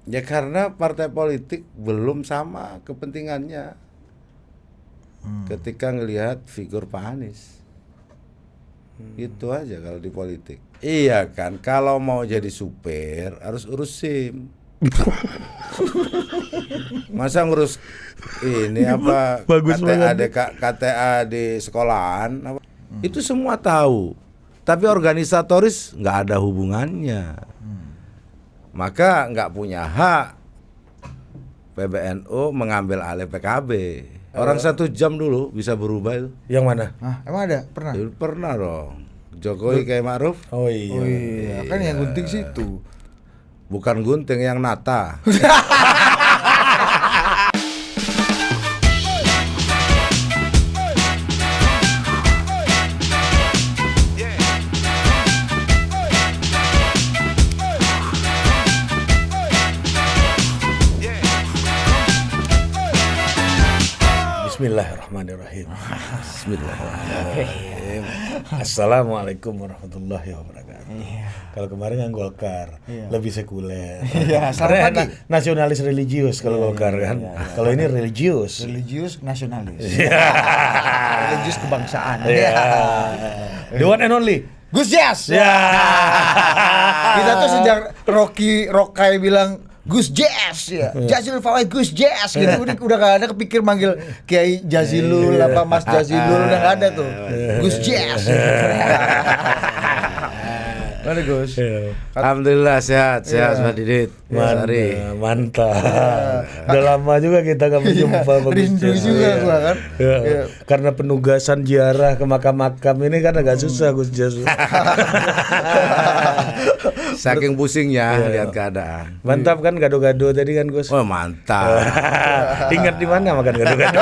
Ya karena partai politik belum sama kepentingannya ketika ngelihat figur Pak Anies. Itu aja kalau di politik. Iya kan, kalau mau jadi supir harus urus SIM. Masa ngurus ini apa Bagus KTA di sekolahan apa? Itu semua tahu. Tapi organisatoris nggak ada hubungannya. Maka nggak punya hak PBNU mengambil alih PKB. Orang 1 jam dulu bisa berubah itu. Yang mana? Emang ada? Pernah? Ya, pernah dong. Jokowi kayak Ma'ruf. Oh iya. Oh iya, kan yang gunting situ. Bukan gunting, yang nata. Bismillahirrahmanirrahim. Bismillahirrahmanirrahim. Assalamualaikum warahmatullahi wabarakatuh. Kalau kemarin kan Golkar lebih sekuler. Iya, Karena selamat pagi. nasionalis religius kalau Golkar kan. Kalau ini religius. Religius nasionalis. Iya. Religius kebangsaan. Iya. The one and only. Gus Jazz. Ya. Kita tuh sejak Rokai bilang Gus Jazz ya, Jazilul Fawait Gus Jazz gitu, udah gak ada kepikir manggil Kiai Jazilul apa Mas Jazilul, udah gak ada tuh Gus Jazz. Mana Gus? Alhamdulillah sehat Mas Didit. Mantap. Udah lama juga kita gak berjumpa. Rindu juga gua kan. Ya. Karena penugasan ziarah ke makam-makam ini kan agak susah Gus Jazz. Saking pusingnya lihat keadaan. Mantap kan gado-gado tadi kan Gus. Oh mantap. Ingat di mana makan gado-gado?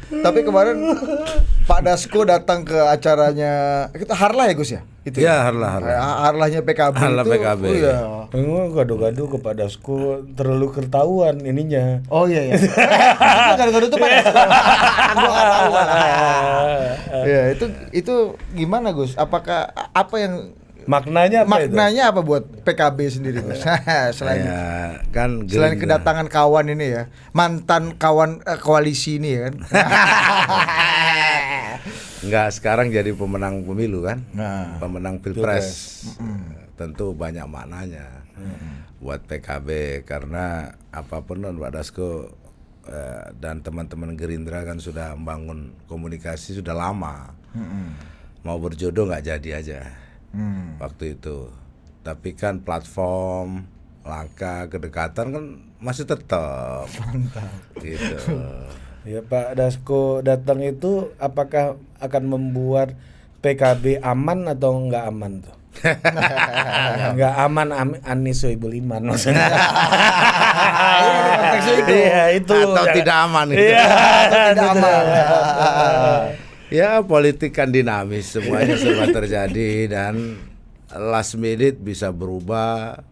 Tapi kemarin Pak Dasko datang ke acaranya kita Harlah ya Gus ya? Itu Ya, Harlah. Harlahnya PKB Harlah itu. PKB. Oh, iya. Enggak gado-gado ke Pak Dasko terlalu ketahuan ininya. Oh iya. Gado-gado tuh Pak Dasko. Gua nggak tahu. Ya, itu gimana Gus? Apakah apa yang Maknanya apa maknanya apa buat PKB sendiri Gus? Selain Ya, kan selain Gerindra. kedatangan kawan ini ya, mantan kawan koalisi ini ya kan. Enggak, sekarang jadi pemenang pemilu kan? Nah, Pemenang Pilpres. Tentu banyak maknanya buat PKB karena apapun non Pak Dasko dan teman-teman Gerindra kan sudah membangun komunikasi sudah lama. Mau berjodoh nggak jadi aja waktu itu. Tapi kan platform, langkah, kedekatan kan masih tetap. Gitu. Ya Pak Dasko datang itu apakah akan membuat PKB aman atau enggak aman tuh? Enggak aman Anies Sohibul Iman maksudnya. Iya itu. Atau tidak aman itu. Iya, tidak aman. Ya politik kan dinamis, semuanya serba terjadi dan last minute bisa berubah.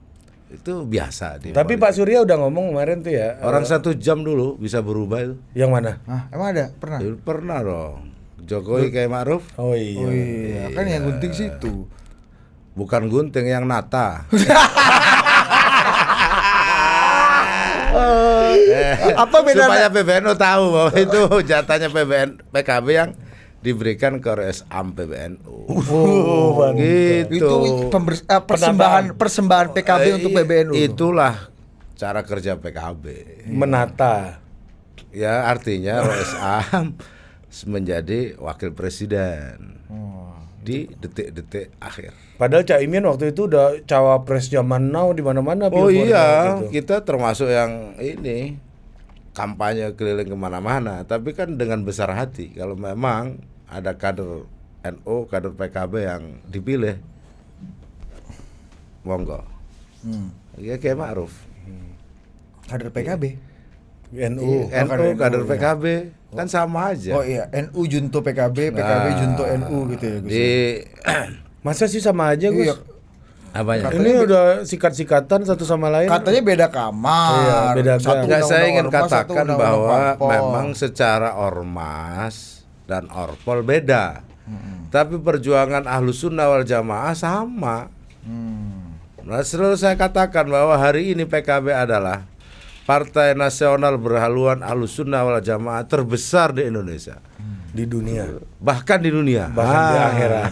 Itu biasa di Tapi politik. Pak Surya udah ngomong kemarin tuh ya. Orang 1 jam dulu bisa berubah itu. Yang mana? Emang ada? Pernah? Ya, pernah dong. Jokowi kayak Ma'ruf. Oh iya. Oh iya, kan yang gunting situ. Bukan gunting, yang nata. Apa bedanya? Supaya PBNU tahu bahwa itu jatahnya PKB yang diberikan ke RSAM PBNU. Gitu. Itu persembahan PKB untuk PBNU. Itulah cara kerja PKB. Menata. Ya artinya RSAM menjadi wakil presiden di detik-detik akhir. Padahal Cak Imin waktu itu udah cawapres zaman now di mana-mana. Oh billboard iya, waktu itu. kita termasuk yang ini kampanye keliling kemana-mana. Tapi kan dengan besar hati kalau memang ada kader NU, kader PKB yang dipilih, monggo. Ya kayak Ma'ruf. Kader PKB. NU. NU kader PKB kan sama aja. Oh iya, NU junto PKB, PKB junto NU gitu ya Gus. Di Masa sih sama aja Gus? Iya. apanya? Ini udah sikat-sikatan satu sama lain. Katanya beda kamar. Iya, beda Satu Enggak, saya undang-undang ingin ormas, satu katakan undang-undang bahwa parpol. memang secara ormas dan orpol beda. Tapi perjuangan Ahlus Sunnah wal Jamaah sama. Nah, selalu saya katakan bahwa hari ini PKB adalah Partai Nasional Berhaluan Ahlus Sunnah wal Jamaah terbesar di Indonesia. Di dunia. Bahkan di dunia. Bahkan di akhirat.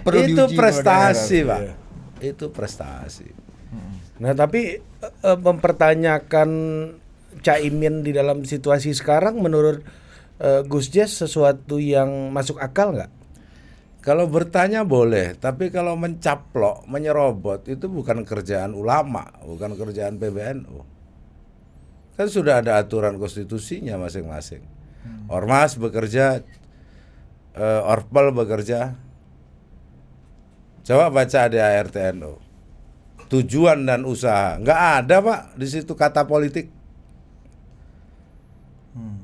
Perlu Itu diuji prestasi, pada Pak. akhirat, Itu prestasi. Nah, tapi mempertanyakan Caimin di dalam situasi sekarang menurut Gus Jazz sesuatu yang masuk akal nggak? Kalau bertanya boleh, tapi kalau mencaplok, menyerobot itu bukan kerjaan ulama, bukan kerjaan PBNU. Kan sudah ada aturan konstitusinya masing-masing. Ormas bekerja, Orpel bekerja. Coba baca ADART NU. Tujuan dan usaha, nggak ada Pak di situ kata politik.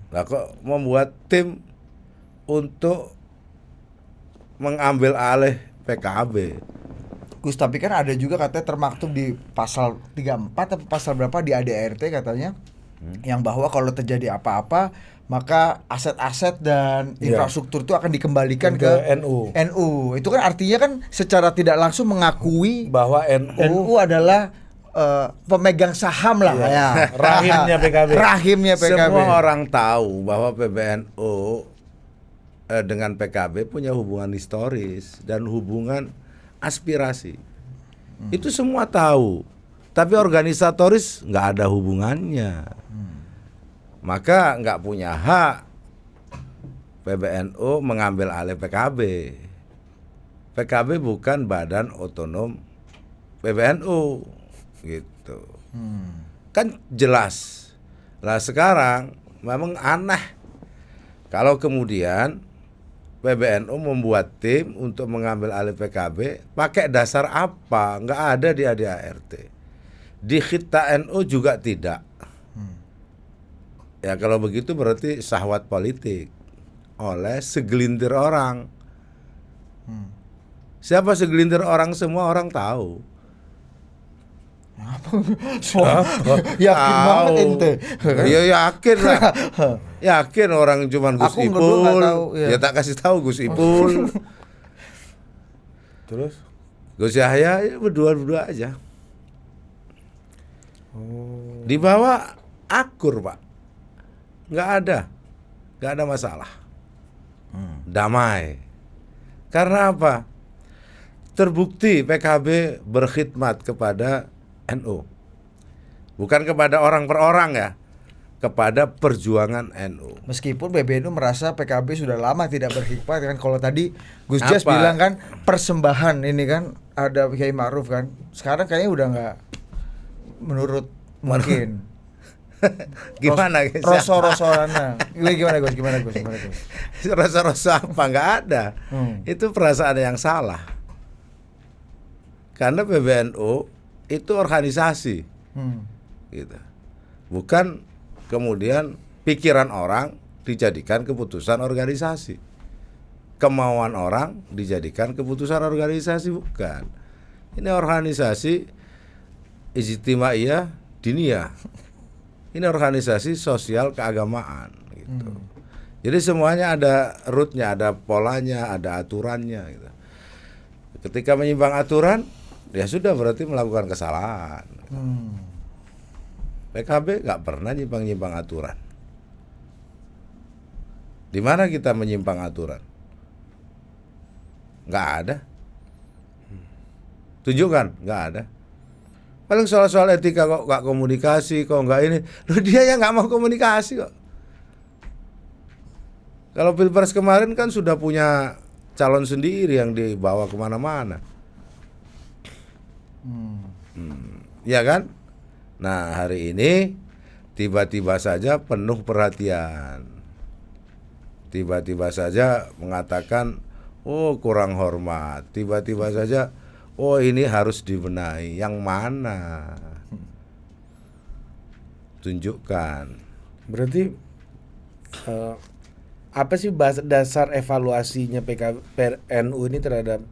Lah kok membuat tim untuk mengambil alih PKB. Gus, tapi kan ada juga katanya termaktub di pasal 34 atau pasal berapa di ADART katanya yang bahwa kalau terjadi apa-apa maka aset-aset dan infrastruktur itu akan dikembalikan ke NU. NU. Itu kan artinya kan secara tidak langsung mengakui Bahwa NU adalah pemegang saham lah ya. rahimnya PKB. Rahimnya PKB. Semua orang tahu bahwa PBNU dengan PKB punya hubungan historis dan hubungan aspirasi. Itu semua tahu. Tapi organisatoris nggak ada hubungannya. Maka nggak punya hak PBNU mengambil alih PKB. PKB bukan badan otonom PBNU, gitu. Kan jelas. Lah sekarang memang aneh kalau kemudian PBNU membuat tim untuk mengambil alih PKB pakai dasar apa? Nggak ada di ADART. Di Khita NU juga tidak. Ya kalau begitu berarti syahwat politik oleh segelintir orang. Siapa segelintir orang? Semua orang tahu. Yakin banget ente. Ya yakin lah. Yakin orang cuman Gus Aku Ipul. nggak tahu, ya. Ya tak kasih tahu Gus Ipul. Terus? Gus Yahya ya berdua aja. Dibawa akur Pak. Nggak ada masalah. Damai. Karena apa? Terbukti PKB berkhidmat kepada NU. Bukan kepada orang per orang ya, kepada perjuangan NU. Meskipun PBNU merasa PKB sudah lama tidak berkhidmat kan, kalau tadi Gus Jazz Apa? bilang kan persembahan ini kan ada Kiai Ma'ruf kan. Sekarang kayaknya udah nggak, menurut mungkin. Gimana guys? Rasa-rasanya. Gimana Gus? Rasa-rasa apa? Nggak ada. Itu perasaan yang salah. Karena PBNU itu organisasi, gitu. Bukan kemudian pikiran orang dijadikan keputusan organisasi, kemauan orang dijadikan keputusan organisasi, bukan. Ini organisasi ijtimaiyah diniyah. Ini organisasi sosial keagamaan, gitu. Jadi semuanya ada rootnya, ada polanya, ada aturannya, gitu. Ketika menyimpang aturan, ya sudah berarti melakukan kesalahan. PKB nggak pernah nyimpang aturan. Di mana kita menyimpang aturan? Nggak ada. Tunjukkan, nggak ada. Paling soal-soal etika kok nggak komunikasi, kok nggak ini. Loh dia yang nggak mau komunikasi kok. Kalau Pilpres kemarin kan sudah punya calon sendiri yang dibawa kemana-mana. Ya kan? Nah hari ini tiba-tiba saja penuh perhatian. Tiba-tiba saja mengatakan, oh kurang hormat. Tiba-tiba saja, oh ini harus dibenahi. Yang mana? Tunjukkan. Berarti apa sih dasar evaluasinya PNU ini terhadap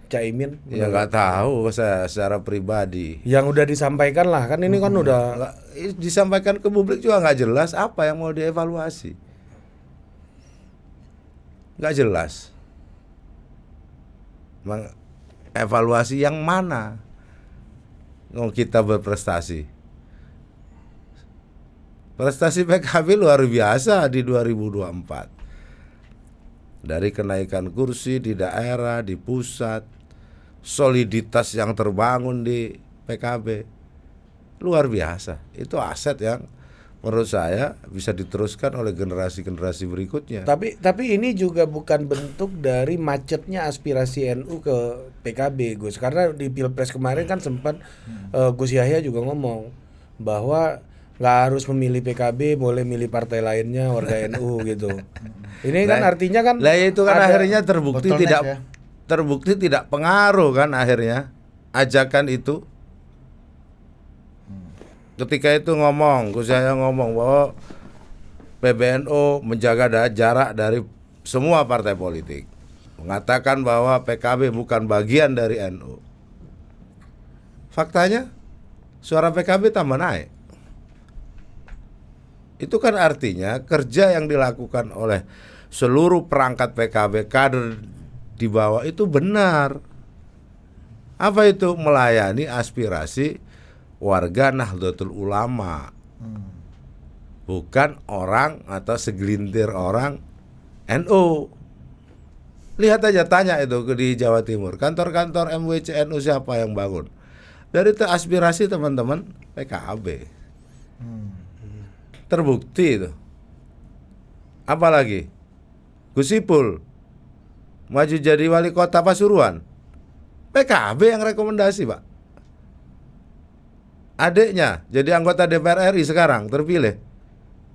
Caimin? Ya nggak tahu saya secara pribadi. Yang udah disampaikan lah, kan ini kan udah Disampaikan ke publik juga nggak jelas apa yang mau dievaluasi. nggak jelas. Evaluasi yang mana? Kita berprestasi. Prestasi PKB luar biasa di 2024. Dari kenaikan kursi di daerah, di pusat, soliditas yang terbangun di PKB luar biasa. Itu aset yang menurut saya bisa diteruskan oleh generasi-generasi berikutnya. Tapi ini juga bukan bentuk dari macetnya aspirasi NU ke PKB, Gus. Karena di Pilpres kemarin kan sempat Gus Yahya juga ngomong bahwa nggak harus memilih PKB, boleh milih partai lainnya warga NU gitu. Ini kan artinya kan lah itu kan akhirnya terbukti tidak ya. Terbukti tidak pengaruh kan akhirnya ajakan itu. Ketika itu Gus Yahya ngomong bahwa PBNU menjaga jarak dari semua partai politik, mengatakan bahwa PKB bukan bagian dari NU. Faktanya suara PKB tambah naik. Itu kan artinya kerja yang dilakukan oleh seluruh perangkat PKB, kader di bawah itu benar. Apa itu? Melayani aspirasi warga Nahdlatul Ulama, bukan orang atau segelintir orang NU. Lihat aja, tanya itu di Jawa Timur, kantor-kantor MWC NU siapa yang bangun? Dari itu aspirasi teman-teman PKB. Terbukti itu. Apalagi Gus Ipul maju jadi wali kota Pasuruan, PKB yang rekomendasi, Pak. Adiknya jadi anggota DPR RI sekarang terpilih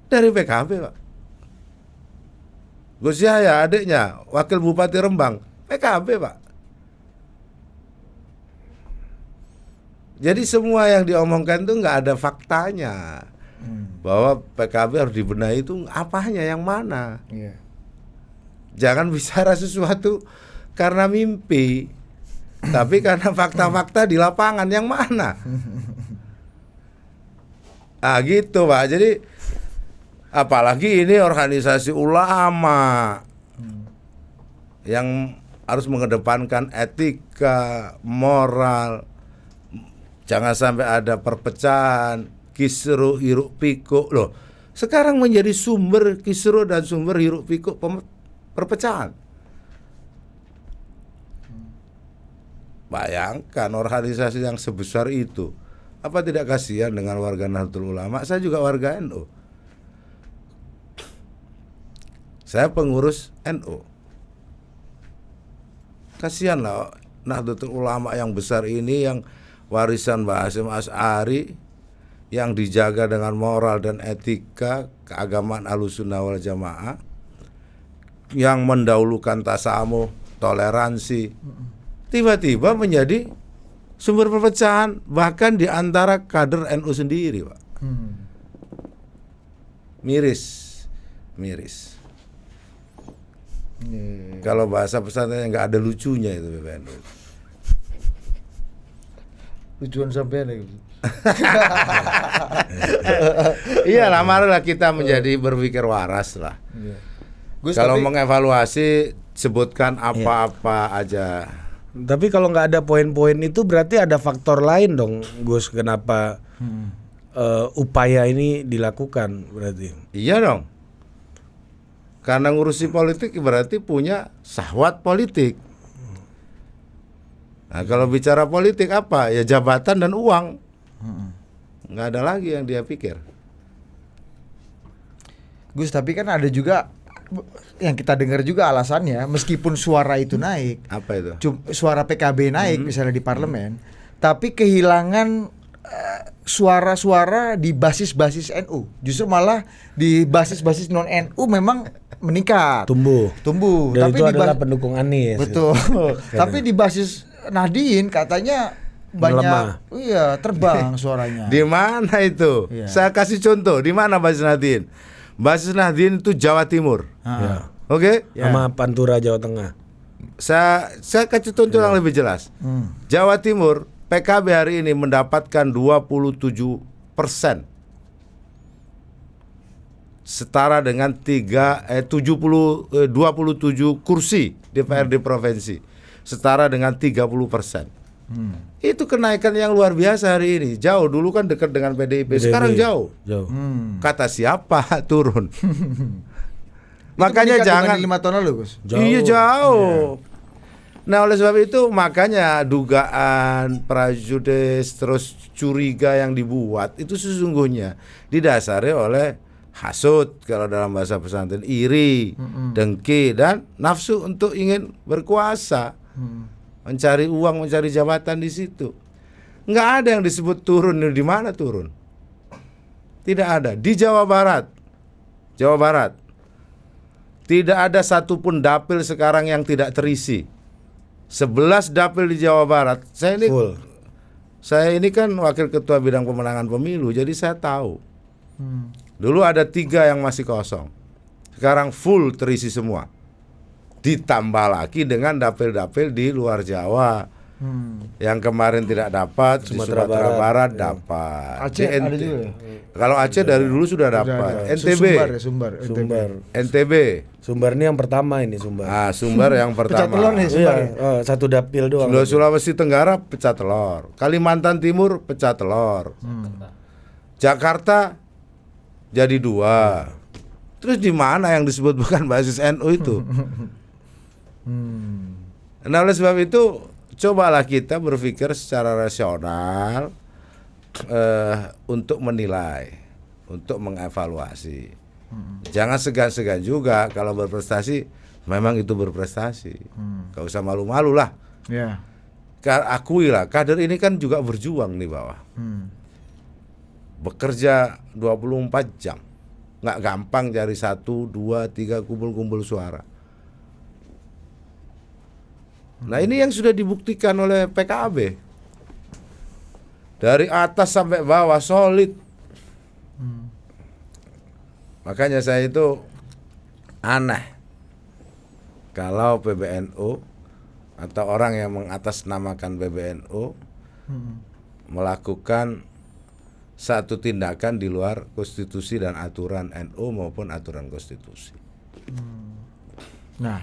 dari PKB, Pak. Gus Yahya adiknya wakil Bupati Rembang, PKB, Pak. Jadi semua yang diomongkan itu nggak ada faktanya. Bahwa PKB harus dibenahi itu apanya, yang mana? Iya. Jangan bicara sesuatu karena mimpi, tapi karena fakta-fakta di lapangan, yang mana? Gitu, Pak. Jadi apalagi ini organisasi ulama yang harus mengedepankan etika, moral. Jangan sampai ada perpecahan, kisruh hiruk pikuk. Loh, sekarang menjadi sumber kisruh dan sumber hiruk pikuk perpecahan. Bayangkan organisasi yang sebesar itu, apa tidak kasihan dengan warga Nahdlatul Ulama? Saya juga warga NU. Saya pengurus NU. Kasihanlah Nahdlatul Ulama yang besar ini, yang warisan Mbah Hasyim Asy'ari, yang dijaga dengan moral dan etika keagamaan Ahlussunnah wal Jamaah, yang mendahulukan tasamuh, toleransi, tiba-tiba menjadi sumber perpecahan bahkan di antara kader NU sendiri, Pak. Miris. Kalau bahasa pesantrennya nggak ada lucunya itu PBNU. Lucuan sampean ya. Iya lah, marilah kita menjadi berpikir waras lah. Gus, Kalau tapi mengevaluasi, sebutkan apa-apa aja. Tapi kalau nggak ada poin-poin itu berarti ada faktor lain dong, Gus. Kenapa upaya ini dilakukan berarti? Iya dong. Karena ngurusi politik berarti punya syahwat politik. Nah, kalau bicara politik apa? Ya jabatan dan uang. Nggak ada lagi yang dia pikir. Gus, tapi kan ada juga yang kita dengar juga alasannya, meskipun suara itu naik, Apa itu? suara PKB naik misalnya di parlemen, tapi kehilangan suara-suara di basis-basis NU. Justru malah di basis-basis non NU memang meningkat, Tumbuh. Dan tapi itu di adalah pendukung Anies. betul. Tapi di basis Nahdien katanya banyak, Melemah. iya, terbang suaranya. Di mana itu? Iya. Saya kasih contoh. Di mana basis Nahdien? Basis Nahdien itu Jawa Timur. Ya. Oke? Ya. Sama Pantura Jawa Tengah. Saya kasih contoh yang lebih jelas. Jawa Timur, PKB hari ini mendapatkan 27%. setara dengan 27 kursi DPRD provinsi, setara dengan 30%. Itu kenaikan yang luar biasa hari ini. Jauh, dulu kan dekat dengan PDIP, sekarang jauh. Kata siapa turun? Makanya jangan 5 tahun lalu, Gus. Iya jauh. Nah oleh sebab itu makanya dugaan prejudis terus curiga yang dibuat itu sesungguhnya didasari oleh hasud, kalau dalam bahasa pesantren, iri, dengki, dan nafsu untuk ingin berkuasa, mencari uang, mencari jabatan di situ. Nggak ada yang disebut turun. Di mana turun? Tidak ada. Di Jawa Barat, tidak ada satupun dapil sekarang yang tidak terisi. 11 dapil di Jawa Barat. Saya ini kan wakil ketua bidang pemenangan pemilu, jadi saya tahu. Dulu ada 3 yang masih kosong, sekarang full terisi semua. Ditambah lagi dengan dapil-dapil di luar Jawa. Yang kemarin tidak dapat, di Sumatera Barat dapat. Aceh ada juga. Kalau Aceh dari dulu sudah dapat. NTB. Sumbar. NTB. Sumbar ini yang pertama ini Sumbar. Sumbar yang Pecah pertama. telur nih Sumbar. Iya, satu dapil doang. Sulawesi Tenggara pecah telur. Kalimantan Timur pecah telur. Jakarta jadi 2. Terus di mana yang disebut bukan basis NU itu? Nah oleh sebab itu cobalah kita berpikir secara rasional untuk menilai, untuk mengevaluasi. Jangan segan-segan juga kalau berprestasi, memang itu berprestasi. Gak usah malu-malu lah. Ya. Akui lah, kader ini kan juga berjuang di bawah. Bekerja 24 jam. Nggak gampang cari 1, 2, 3 kumpul-kumpul suara. Nah ini yang sudah dibuktikan oleh PKB. Dari atas sampai bawah solid. Makanya saya itu aneh kalau PBNU atau orang yang mengatasnamakan PBNU melakukan satu tindakan di luar konstitusi dan aturan NU maupun aturan konstitusi. Nah,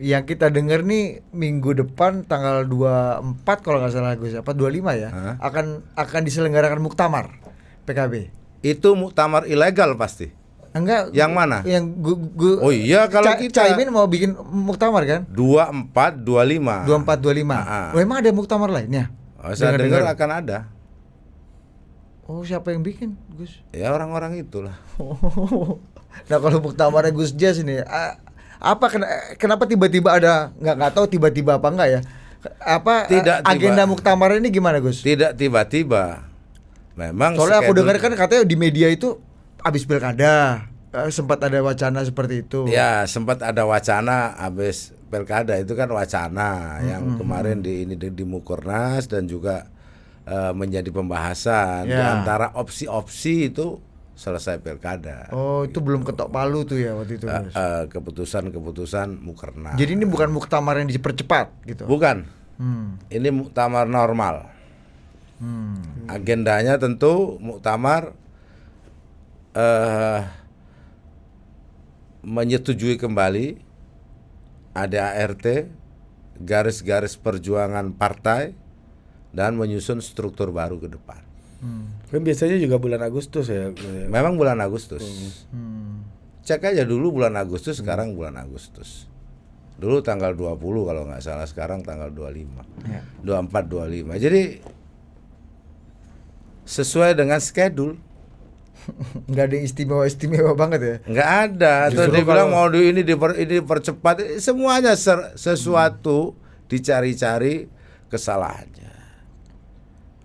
yang kita dengar nih minggu depan tanggal 24 kalau nggak salah Gus, 25 ya, akan diselenggarakan muktamar PKB. Itu muktamar ilegal pasti. Enggak. Yang mana? Yang Oh iya kalau kita Caimin mau bikin muktamar kan? 24, 25. 24, 25. Oh, emang ada muktamar lainnya? Saya dengar akan ada. Oh, siapa yang bikin, Gus? Ya orang-orang itulah. Nah, kalau muktamarnya Gus Jas ini kenapa tiba-tiba ada nggak tahu tiba-tiba apa enggak ya? Agenda muktamar ini gimana, Gus? Tidak tiba-tiba. Memang soalnya aku dengar kan katanya di media itu habis pilkada sempat ada wacana seperti itu. Ya, sempat ada wacana habis pilkada, itu kan wacana yang kemarin di Mukernas dan juga menjadi pembahasan di antara opsi-opsi itu selesai pilkada. Oh, itu belum ketok palu tuh ya waktu itu. Keputusan Mukernas. Jadi ini bukan muktamar yang dipercepat gitu. Bukan. Ini muktamar normal. Agendanya tentu muktamar menyetujui kembali ADART, garis-garis perjuangan partai, dan menyusun struktur baru ke depan. Kan biasanya juga bulan Agustus ya. Memang bulan Agustus. Cek aja dulu bulan Agustus, sekarang bulan Agustus. Dulu tanggal 20 kalau nggak salah, sekarang tanggal 25. 24, 25. Jadi sesuai dengan schedule. Nggak ada istimewa banget ya? Nggak ada. Terus dibilang mau ini dipercepat, semuanya sesuatu dicari-cari kesalahannya.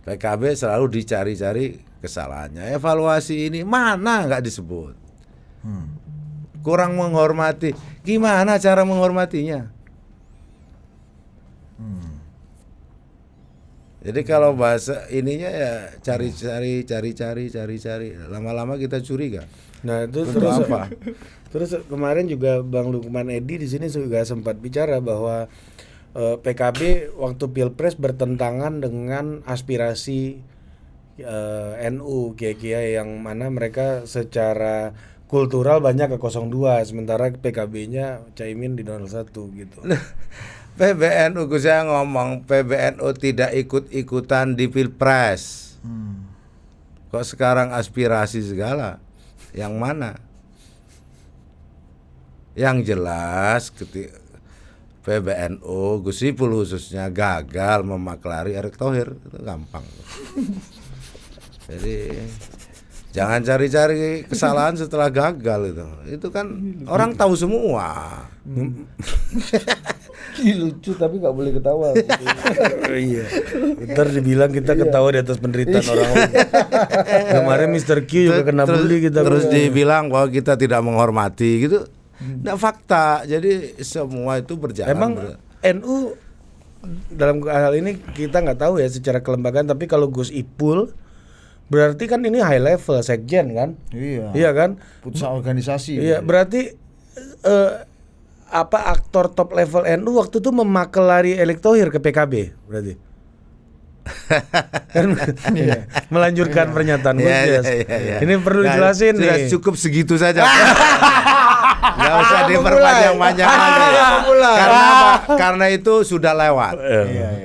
PKB selalu dicari-cari kesalahannya. Evaluasi ini mana nggak disebut. Kurang menghormati. Gimana cara menghormatinya? Jadi kalau bahasa ininya ya cari. Lama-lama kita curiga. Nah, itu untuk terus apa? Terus kemarin juga Bang Lukman Edi di sini juga sempat bicara bahwa PKB waktu Pilpres bertentangan dengan aspirasi NU kiai-kiai yang mana mereka secara kultural banyak ke 02, sementara PKB-nya Caimin di 01 gitu. PBNU, saya ngomong PBNU tidak ikut-ikutan di Pilpres. Kok sekarang aspirasi segala? Yang mana? Yang jelas PBNU, Gus Ipul khususnya gagal memaklari Erick Thohir, itu gampang. Jadi jangan cari-cari kesalahan setelah gagal itu kan orang tahu semua. Lucu tapi nggak boleh ketawa. Iya. Ntar dibilang kita ketawa di atas penderitaan orang lain. Kemarin Mr. Q juga kena bully kita. Terus dibilang bahwa kita tidak menghormati gitu. Nggak fakta. Jadi semua itu berjalan. Emang NU dalam hal ini kita nggak tahu ya secara kelembagaan, tapi kalau Gus Ipul berarti kan ini high level sekjen kan? Iya. Iya kan? Putusan organisasi. Iya, berarti aktor top level NU waktu itu memakelari Erick Thohir ke PKB berarti. Kan melanjutkan pernyataan Gus Jas. Ini perlu dijelasin sudah nih. cukup segitu saja. Nggak usah diperpanjang-panjang lagi. Karena apa? Karena itu sudah lewat.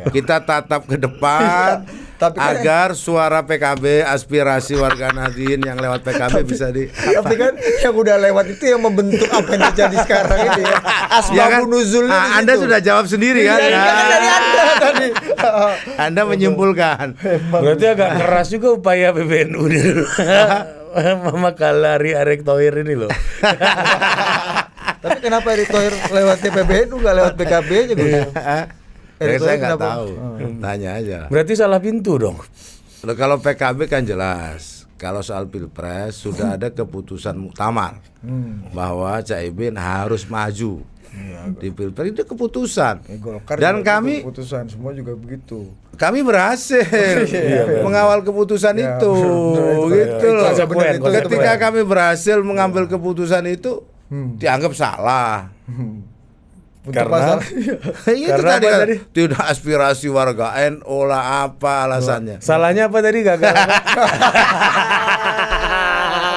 Kita tatap ke depan. Tapi kan agar suara PKB, aspirasi warga Nahdien yang lewat PKB bisa di. Tapi kan yang udah lewat itu yang membentuk apa yang terjadi sekarang ini ya. Asbabun nuzulnya di Anda situ. sudah jawab sendiri kan? Dari Anda tadi. Anda menyimpulkan. Berarti agak keras juga upaya PBNU memakalari Erick Thohir ini loh. Tapi kenapa Erick Thohir lewatnya PBNU nggak lewat PKB aja Gus? Saya nggak tahu. Tanya aja. Berarti salah pintu dong. Loh, kalau PKB kan jelas. Kalau soal Pilpres sudah ada keputusan muktamar bahwa Caimin harus maju di Pilpres, itu keputusan. Dan kami keputusan semua juga begitu. Kami berhasil mengawal keputusan itu, gitu loh. Ketika kami berhasil mengambil keputusan itu dianggap salah. Karena itu tadi, tidak aspirasi warga NU lah, apa alasannya? Salahnya apa tadi, gagal?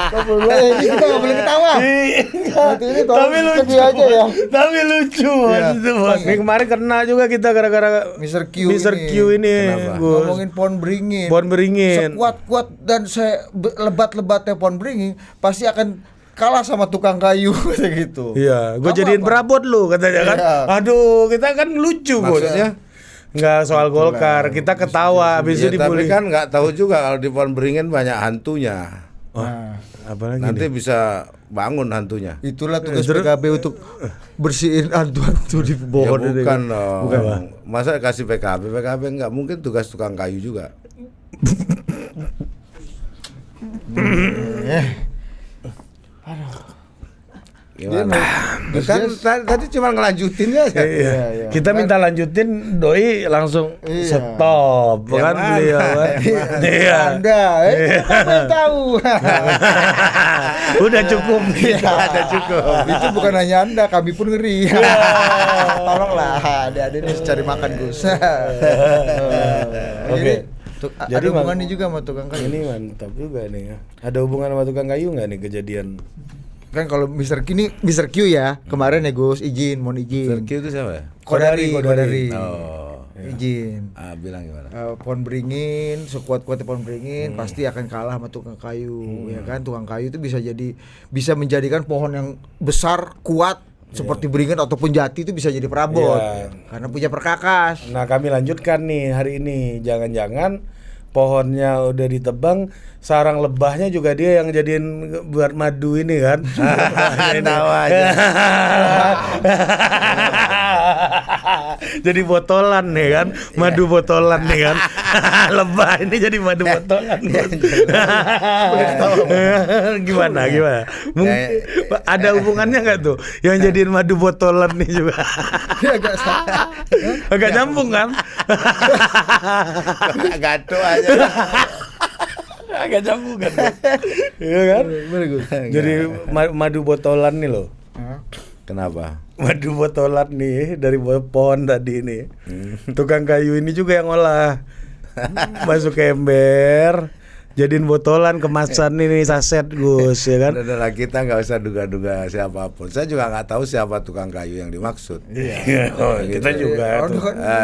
Ini kita nggak boleh ketawa. Tapi lucu aja ya. Tapi lucu itu bos. Ini kemarin kena juga kita gara-gara Mr. Q ini. Ngomongin pohon beringin. Pohon beringin. Sekuat-kuat dan lebat-lebatnya pohon beringin pasti akan kalah sama tukang kayu gitu. Iya, gue jadiin perabot lu katanya kan. Aduh, kita kan lucu bosnya. Enggak soal Golkar, kita ketawa habis itu dibully. Tapi kan nggak tahu juga kalau di pohon beringin banyak hantunya. Apalagi nanti bisa bangun hantunya. Itulah tugas PKB untuk bersihin hantu-hantu di pohon. Ya bukan dong. Masa kasih PKB nggak mungkin tugas tukang kayu juga. Gimana? Kan tadi cuma ngelanjutin aja. Iya. Kita minta lanjutin, doi langsung stop, kan beliau kan. Iya. Anda, tahu. Udah cukup. Ada cukup. Itu bukan hanya Anda, kami pun ngeri. Tolonglah, adik-adik ini cari makan Gus. Oke. Ada hubungannya juga sama tukang kayu. Ini mantap juga nih. Ada hubungan sama tukang kayu nggak nih kejadian? Kan kalau Mr. Q ya, kemarin ya Gus, mohon izin. Mr. Q itu siapa ya? Kodari. Oh. Izin. Bilang gimana? Pohon beringin, sekuat-kuatnya pohon beringin pasti akan kalah sama tukang kayu, ya kan? Tukang kayu itu bisa menjadikan pohon yang besar, kuat seperti beringin ataupun jati itu bisa jadi perabot. Karena punya perkakas. Nah, kami lanjutkan nih hari ini. Jangan-jangan pohonnya udah ditebang, sarang lebahnya juga dia yang jadiin buat madu ini kan. Tahu aja. Jadi botolan nih kan, madu botolan nih kan. Lebah ini jadi madu botolan. Gimana? Ada hubungannya nggak tuh yang jadiin madu botolan nih juga? Agak nyambung kan? Gaduh aja. Agak nyambung kan? Iya kan? Jadi madu botolan nih loh. Kenapa? Madu botolan nih dari pohon tadi nih. Tukang kayu ini juga yang olah. Masuk ke ember, jadiin botolan kemasan ini saset Gus ya kan. Udah kita nggak usah duga-duga siapapun. Saya juga nggak tahu siapa tukang kayu yang dimaksud. Iya. Kita juga.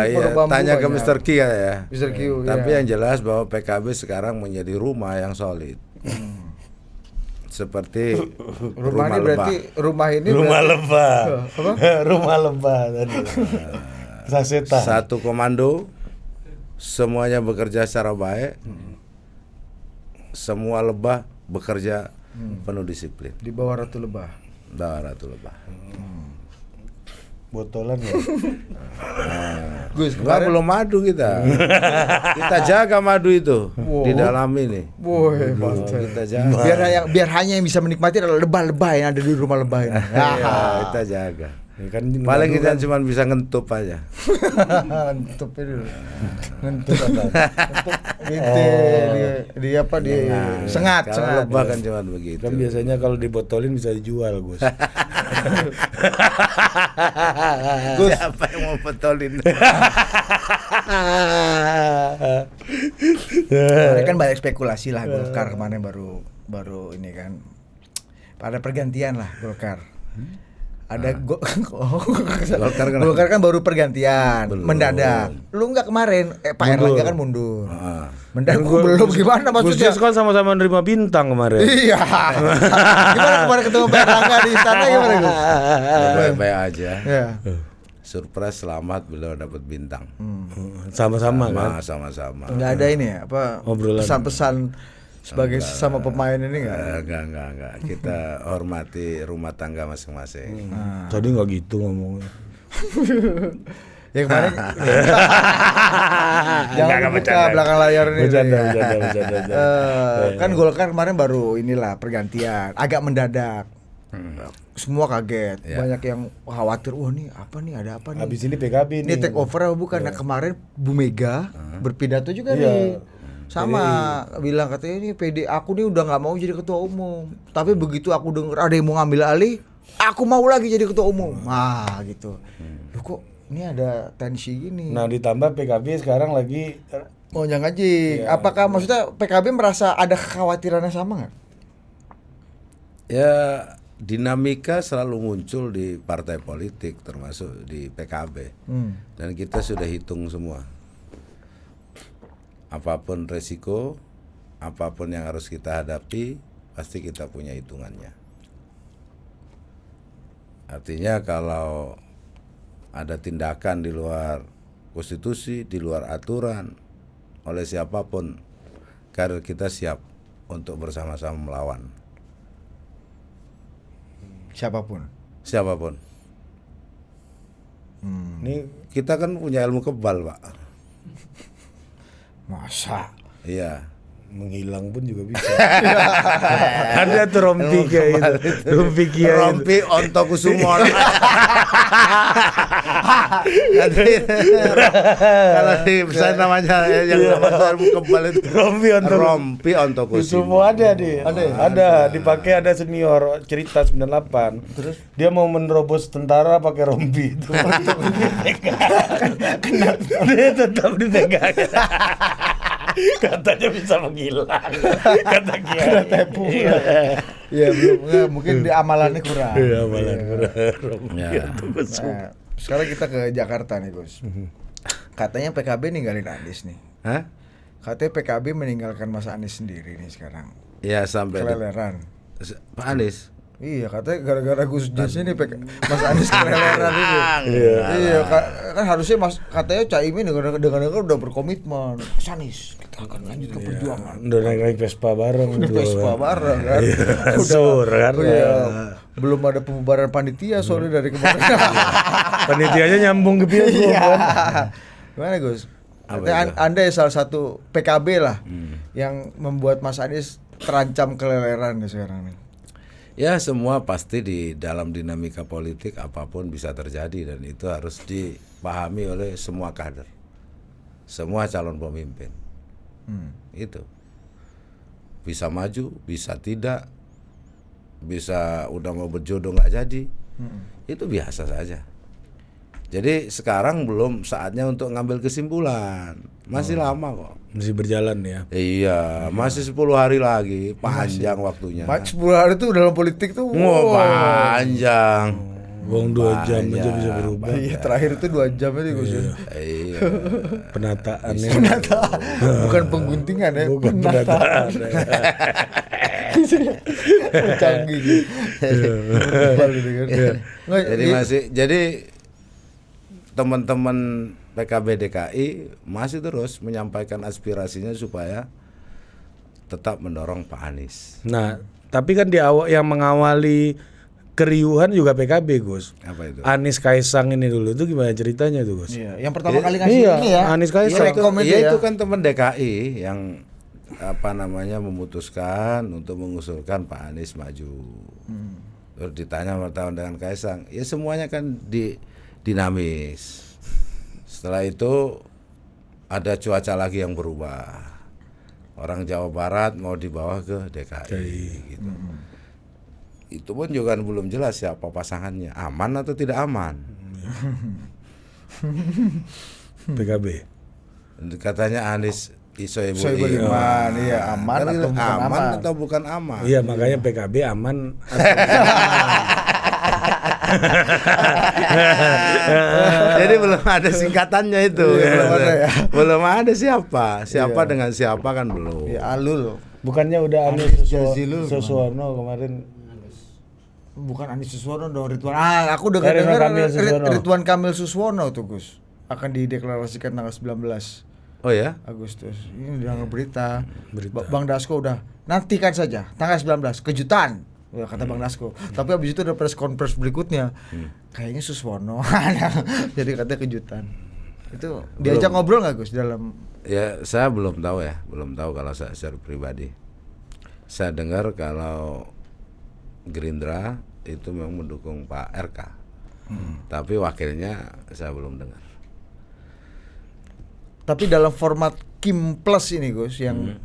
Iya, tanya ke Mr. Q ya. Mr. Q. Tapi yang jelas bahwa PKB sekarang menjadi rumah yang solid. Seperti Rumah ini berarti rumah lebah. Rumah lebah tadi. Sasetan. Satu komando, semuanya bekerja secara baik. Semua lebah bekerja penuh disiplin. di bawah Ratu Lebah. Ratu Lebah. Botolan ya. Gus, Enggak, belum madu kita. Kita jaga madu itu di dalam ini. Woi, Kita jaga. biar hanya yang bisa menikmati adalah lebah-lebah yang ada di rumah lebah ini. Ya, kita jaga. Ya kan Paling kita cuma bisa ngentup aja. Ngentup itu. Ngentup apa? Gitu. Di apa di sengat, Kalau sengat. lebah kan cuma begitu. kan biasanya kalau dibotolin bisa dijual Gus. Siapa yang mau betulin? Kemarin kan banyak spekulasi lah Golkar kemarin baru ini kan. Pada pergantian lah Golkar. Ada Golkar kan baru pergantian mendadak. Lu nggak kemarin Pak Erlangga kan mundur. Mendadak belum gimana maksudnya? Gus kan sama-sama nerima bintang kemarin. Iya. Gimana kemarin ketemu Pak Erlangga di istana gimana Gus? Baik-baik aja. Ya. Surprise, selamat beliau dapat bintang. Sama-sama kan. Sama-sama. Nggak ada ini ya apa Obrolan. pesan-pesan sebagai sesama pemain ini nggak? Enggak. Kita hormati rumah tangga masing-masing. Tadi nggak gitu ngomongnya. Ya kemarin jangan buka belakang layar ini. Bercanda. Kan Golkar kemarin baru inilah pergantian, agak mendadak. Semua kaget, banyak yang khawatir, wah nih apa nih, ada apa nih? Habis ini PKB Ini nih. take over apa bukan? Nah kemarin Bu Mega berpidato juga nih. Sama bilang katanya ini PD aku nih udah nggak mau jadi ketua umum. Tapi begitu aku denger ada yang mau ngambil alih, aku mau lagi jadi ketua umum. Nah gitu. Loh kok ini ada tensi gini. Nah ditambah PKB sekarang lagi Oh jangan Ji. Apakah maksudnya PKB merasa ada kekhawatirannya sama nggak? Ya, dinamika selalu muncul di partai politik termasuk di PKB. Dan kita sudah hitung semua. Apapun resiko, apapun yang harus kita hadapi, pasti kita punya hitungannya. Artinya kalau ada tindakan di luar konstitusi, di luar aturan oleh siapapun, kader kita siap untuk bersama-sama melawan. Siapapun. ini Kita kan punya ilmu kebal, Pak. Masa? Iya. menghilang pun juga bisa. Ada tuh rompi kayak itu. Rompi kiai. Rompi Ontokusumo. Kalau di pesan namanya yang nama ilmu kebal itu Rompi Ontokusumo. Ada di. Ada dipakai, ada senior cerita 98. Terus dia mau menerobos tentara pakai rompi itu. Dia tetap dipegang. Katanya bisa menghilang. Kata kiai. Tepu. Ya belum enggak, mungkin di amalannya kurang. Iya, amalan kurang. Ya. Nah, sekarang kita ke Jakarta nih, Gus. Katanya PKB ninggalin Anies nih. Hah? Katanya PKB meninggalkan Mas Anies sendiri nih sekarang. Ya sampai Keleleran. Pak Anies. Iya, katanya gara-gara Gus Jas ini Mas Anies keleleran itu. Iya, kan harusnya Mas katanya Caimin dengan udah berkomitmen. Mas Anies, kita akan lanjut ke perjuangan. Udah naik Vespa bareng. Vespa bareng kan. Sur kan. Iya. Belum ada pembubaran panitia soalnya dari kemarin. Panitianya nyambung ke Pilgub kan. Gimana Gus? Katanya Anda salah satu PKB lah yang membuat Mas Anies terancam keleleran nih sekarang nih. Ya semua pasti di dalam dinamika politik apapun bisa terjadi dan itu harus dipahami oleh semua kader, semua calon pemimpin. Itu bisa maju, bisa tidak, bisa udah mau berjodoh nggak jadi, itu biasa saja. Jadi sekarang belum saatnya untuk ngambil kesimpulan. Masih lama kok. Masih berjalan ya. Iya, masih 10 hari lagi, panjang waktunya. 10 hari itu dalam politik tuh Panjang. Wong 2 jam aja bisa berubah. Iya, terakhir itu 2 jam aja Gus. Iya. Penataan ya. Penataan. Bukan pengguntingan ya. Bukan penataan. Canggih gitu. Jadi teman-teman PKB DKI masih terus menyampaikan aspirasinya supaya tetap mendorong Pak Anies. Nah, tapi kan di awal yang mengawali keriuhan juga PKB, Gus. Apa itu? Anies Kaisang ini dulu itu gimana ceritanya tuh, Gus? Iya, yang pertama kali ngasih Iya, ini ya. Anies Kaisang. Itu kan teman DKI yang memutuskan untuk mengusulkan Pak Anies maju. Terus ditanya wartawan dengan Kaisang, ya semuanya kan dinamis. Setelah itu ada cuaca lagi yang berubah. Orang Jawa Barat mau dibawa ke DKI gitu. Itu pun juga belum jelas siapa pasangannya, aman atau tidak aman. PKB. Katanya Anies Soebul Iman, iya aman kan atau bukan aman? atau bukan aman? Iya, makanya PKB aman. Jadi belum ada singkatannya itu. Belum ada ya. Belum ada siapa dengan siapa kan belum. Ya Alul. Bukannya udah Anies Jazilul Suswono kemarin. Bukan Anies Suswono dong, Ridwan. Aku udah Ridwan dengar Kamil Suswono. Ridwan Kamil Suswono tuh Gus. Akan dideklarasikan tanggal 19 Oh ya? Agustus. Ini udah berita. Berita. Bang Dasko udah nantikan saja tanggal 19 kejutan. Ya, kata Bang Dasko. Tapi habis itu ada press conference berikutnya. Kayaknya Suswono. Jadi katanya kejutan. Itu diajak ngobrol nggak Gus dalam? Ya saya belum tahu kalau saya secara pribadi. Saya dengar kalau Gerindra itu memang mendukung Pak RK. Tapi wakilnya saya belum dengar. Tapi dalam format Kim Plus ini Gus yang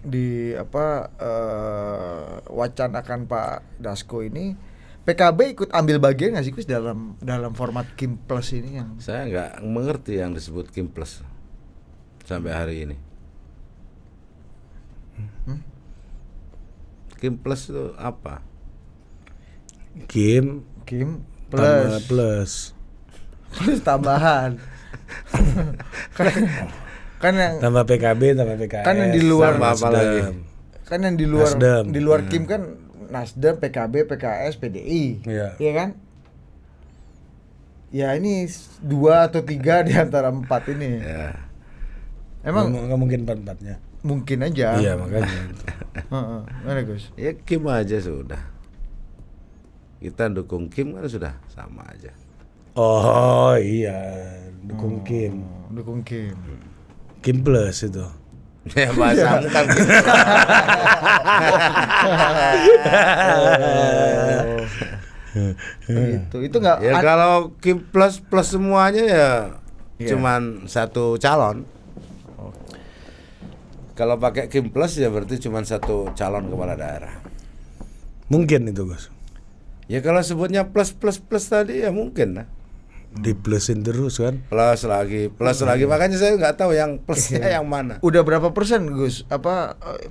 wacanakan Pak Dasko ini, PKB ikut ambil bagian nggak sih Gus dalam format Kim Plus ini yang? Saya nggak mengerti yang disebut Kim Plus sampai hari ini. Kim Plus itu apa? Kim Plus plus tambahan. kan yang tambah PKB tambah PKS. Kan yang di luar Tambah apa lagi? Kan yang di luar Nasdem. di luar Kim kan Nasdem, PKB, PKS, PDI. Iya. Iya kan? Ya ini 2 atau 3 di antara 4 ini. Ya. Emang nggak mungkin 4-4-nya. mungkin aja. Iya, makanya. Heeh. Mana Gus? Ya Kim aja sudah. Kita dukung Kim kan sudah sama aja. Oh iya, dukung Kim. Dukung Kim. Kim plus itu. Ya bahasa kan Kim. Itu enggak Ya kalau Kim plus semuanya ya cuman satu calon. Kalau pakai Kim plus ya berarti cuman satu calon kepala daerah. Mungkin itu, Gus. Ya kalau sebutnya plus tadi ya mungkin lah. Diplusin terus kan. Plus lagi makanya saya nggak tahu yang plusnya yang mana. Udah berapa persen Gus?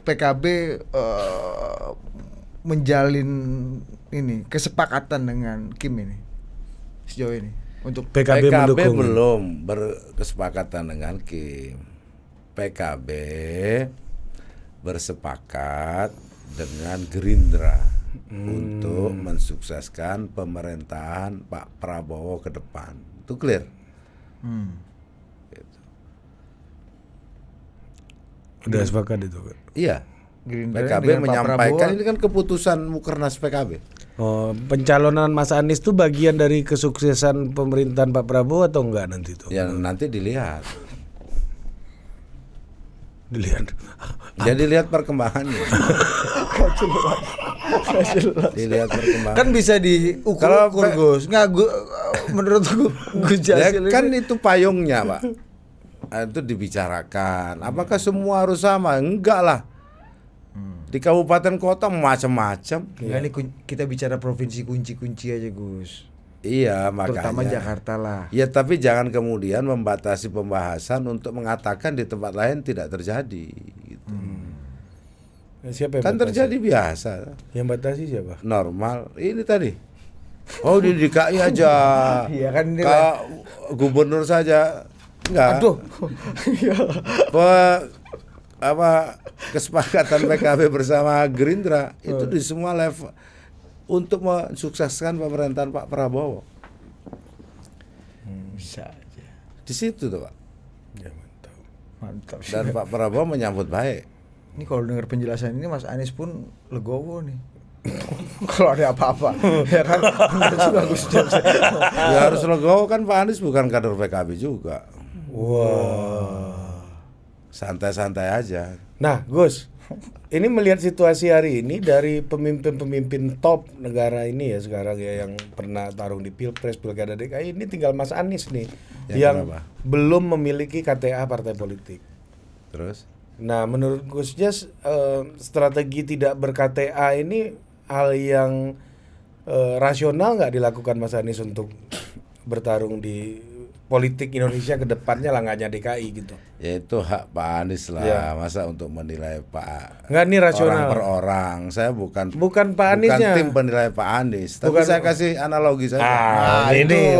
PKB menjalin ini kesepakatan dengan Kim ini sejauh ini untuk PKB mendukung. belum berkesepakatan dengan Kim. PKB bersepakat dengan Gerindra untuk mensukseskan pemerintahan Pak Prabowo ke depan. Itu clear. Gitu. Udah sepakat itu. Iya. Gerindra PKB dengan Pak menyampaikan Prabowo. ini kan keputusan Mukernas PKB. Oh, pencalonan Mas Anies itu bagian dari kesuksesan pemerintahan Pak Prabowo atau enggak nanti itu? Ya nanti dilihat. Dilihat. Jadi lihat perkembangannya. Dilihat perkembangan. Kan bisa diukur Kalau Gus. Nggak menurut Gus Ya, Jazil kan ini. itu payungnya, Pak. Itu dibicarakan. Apakah semua harus sama? Enggak lah. Di kabupaten kota macam-macam. Ya, ini kita bicara provinsi kunci-kunci aja Gus. Iya, makanya. Terutama Jakarta lah. Ya, tapi jangan kemudian membatasi pembahasan untuk mengatakan di tempat lain tidak terjadi. Gitu. Siapa yang Kan batasi? terjadi biasa, Yang batasi siapa? normal. Ini tadi. Oh, di DKI aja. Iya kan ini Gubernur saja. Enggak. Aduh. Kesepakatan PKB bersama Gerindra itu di semua level untuk mensukseskan pemerintahan Pak Prabowo. Bisa aja. Di situ tuh, Pak. Ya, mantap. Mantap sih. Dan Pak Prabowo menyambut baik. Ini kalau dengar penjelasan ini Mas Anies pun legowo nih. Kalau ada apa-apa, ya kan? Bagus. Ya harus legowo, kan Pak Anies bukan kader PKB juga. Wah. Santai-santai aja. Nah, Gus, ini melihat situasi hari ini dari pemimpin-pemimpin top negara ini ya sekarang ya yang pernah tarung di Pilpres, Pilkada DKI, ini tinggal Mas Anies nih yang kenapa? belum memiliki KTA partai politik. Terus? Nah, menurut Gus Jas, strategi tidak ber-KTA ini hal yang rasional nggak dilakukan Mas Anies untuk bertarung di politik Indonesia ke depannya lah, nggak hanya DKI gitu. Ya itu hak Pak Anies lah. Ya. Masa untuk menilai Pak Nggak, ini rasional. orang per orang. Saya bukan Pak Aniesnya. tim penilai Pak Anies. Tapi Bukan- saya kasih analogi saja. ini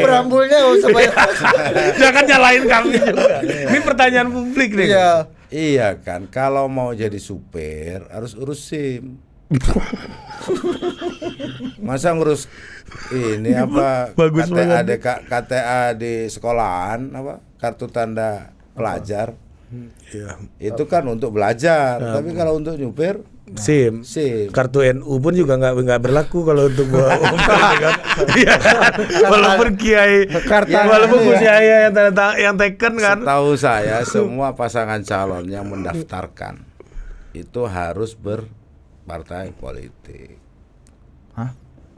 Perambulnya usah banyak. jangan nyalain kami juga. Ini pertanyaan publik nih. Iya. Iya kan, kalau mau jadi supir harus urus SIM. Masa ngurus ini apa Bagus banget. KTA di sekolahan apa kartu tanda pelajar Iya. itu kan untuk belajar, tapi kalau untuk nyupir SIM. SIM. Kartu NU pun juga nggak berlaku kalau untuk bawa mobil kan. Iya kan? Walaupun kiai, walaupun ya. kiai yang teken kan. Setahu saya semua pasangan calon yang mendaftarkan itu harus berpartai politik. Hah?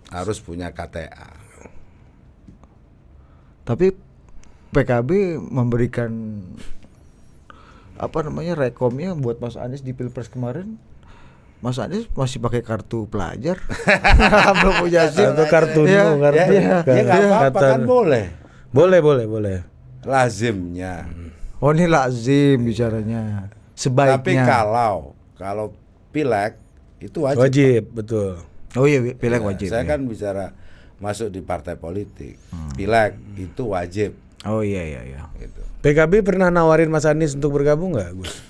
Harus punya KTA. Tapi PKB memberikan apa namanya rekomnya buat Mas Anies di Pilpres kemarin. Mas Anies masih pakai kartu pelajar. Belum punya SIM. Atau kartu Iya, Nu, kartu. iya. Ya nggak apa-apa kan boleh. Boleh. Lazimnya. Oh ini lazim bicaranya. Tapi Sebaiknya. kalau pileg itu wajib. Wajib, betul. Oh iya pileg wajib. Saya ya. kan bicara masuk di partai politik. Pileg itu wajib. Oh iya. Gitu. PKB pernah nawarin Mas Anies untuk bergabung nggak, Gus?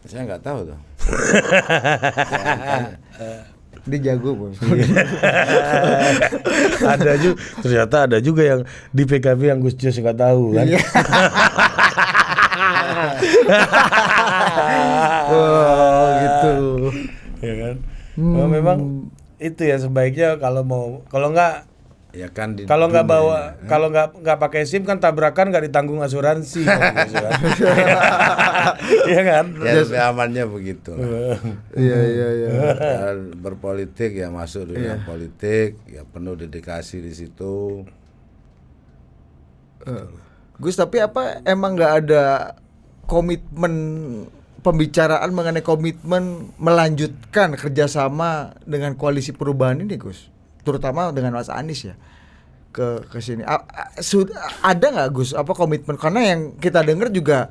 Saya nggak tahu tuh. Dia jago bos. Ternyata ada juga yang di PKB yang Gus Jos nggak tahu kan? Oh gitu. Ya kan? Oh, memang itu ya sebaiknya kalau nggak Ya kan kalau nggak bawa kalau nggak pakai SIM kan tabrakan nggak ditanggung asuransi. Iya kan? ya lebih amannya begitu. Iya. Dan berpolitik ya masuk dunia politik, ya penuh dedikasi di situ. Gus tapi apa emang nggak ada komitmen pembicaraan mengenai komitmen melanjutkan kerjasama dengan koalisi perubahan ini Gus, terutama dengan Mas Anies ya ke sini. Ada nggak Gus apa komitmen, karena yang kita dengar juga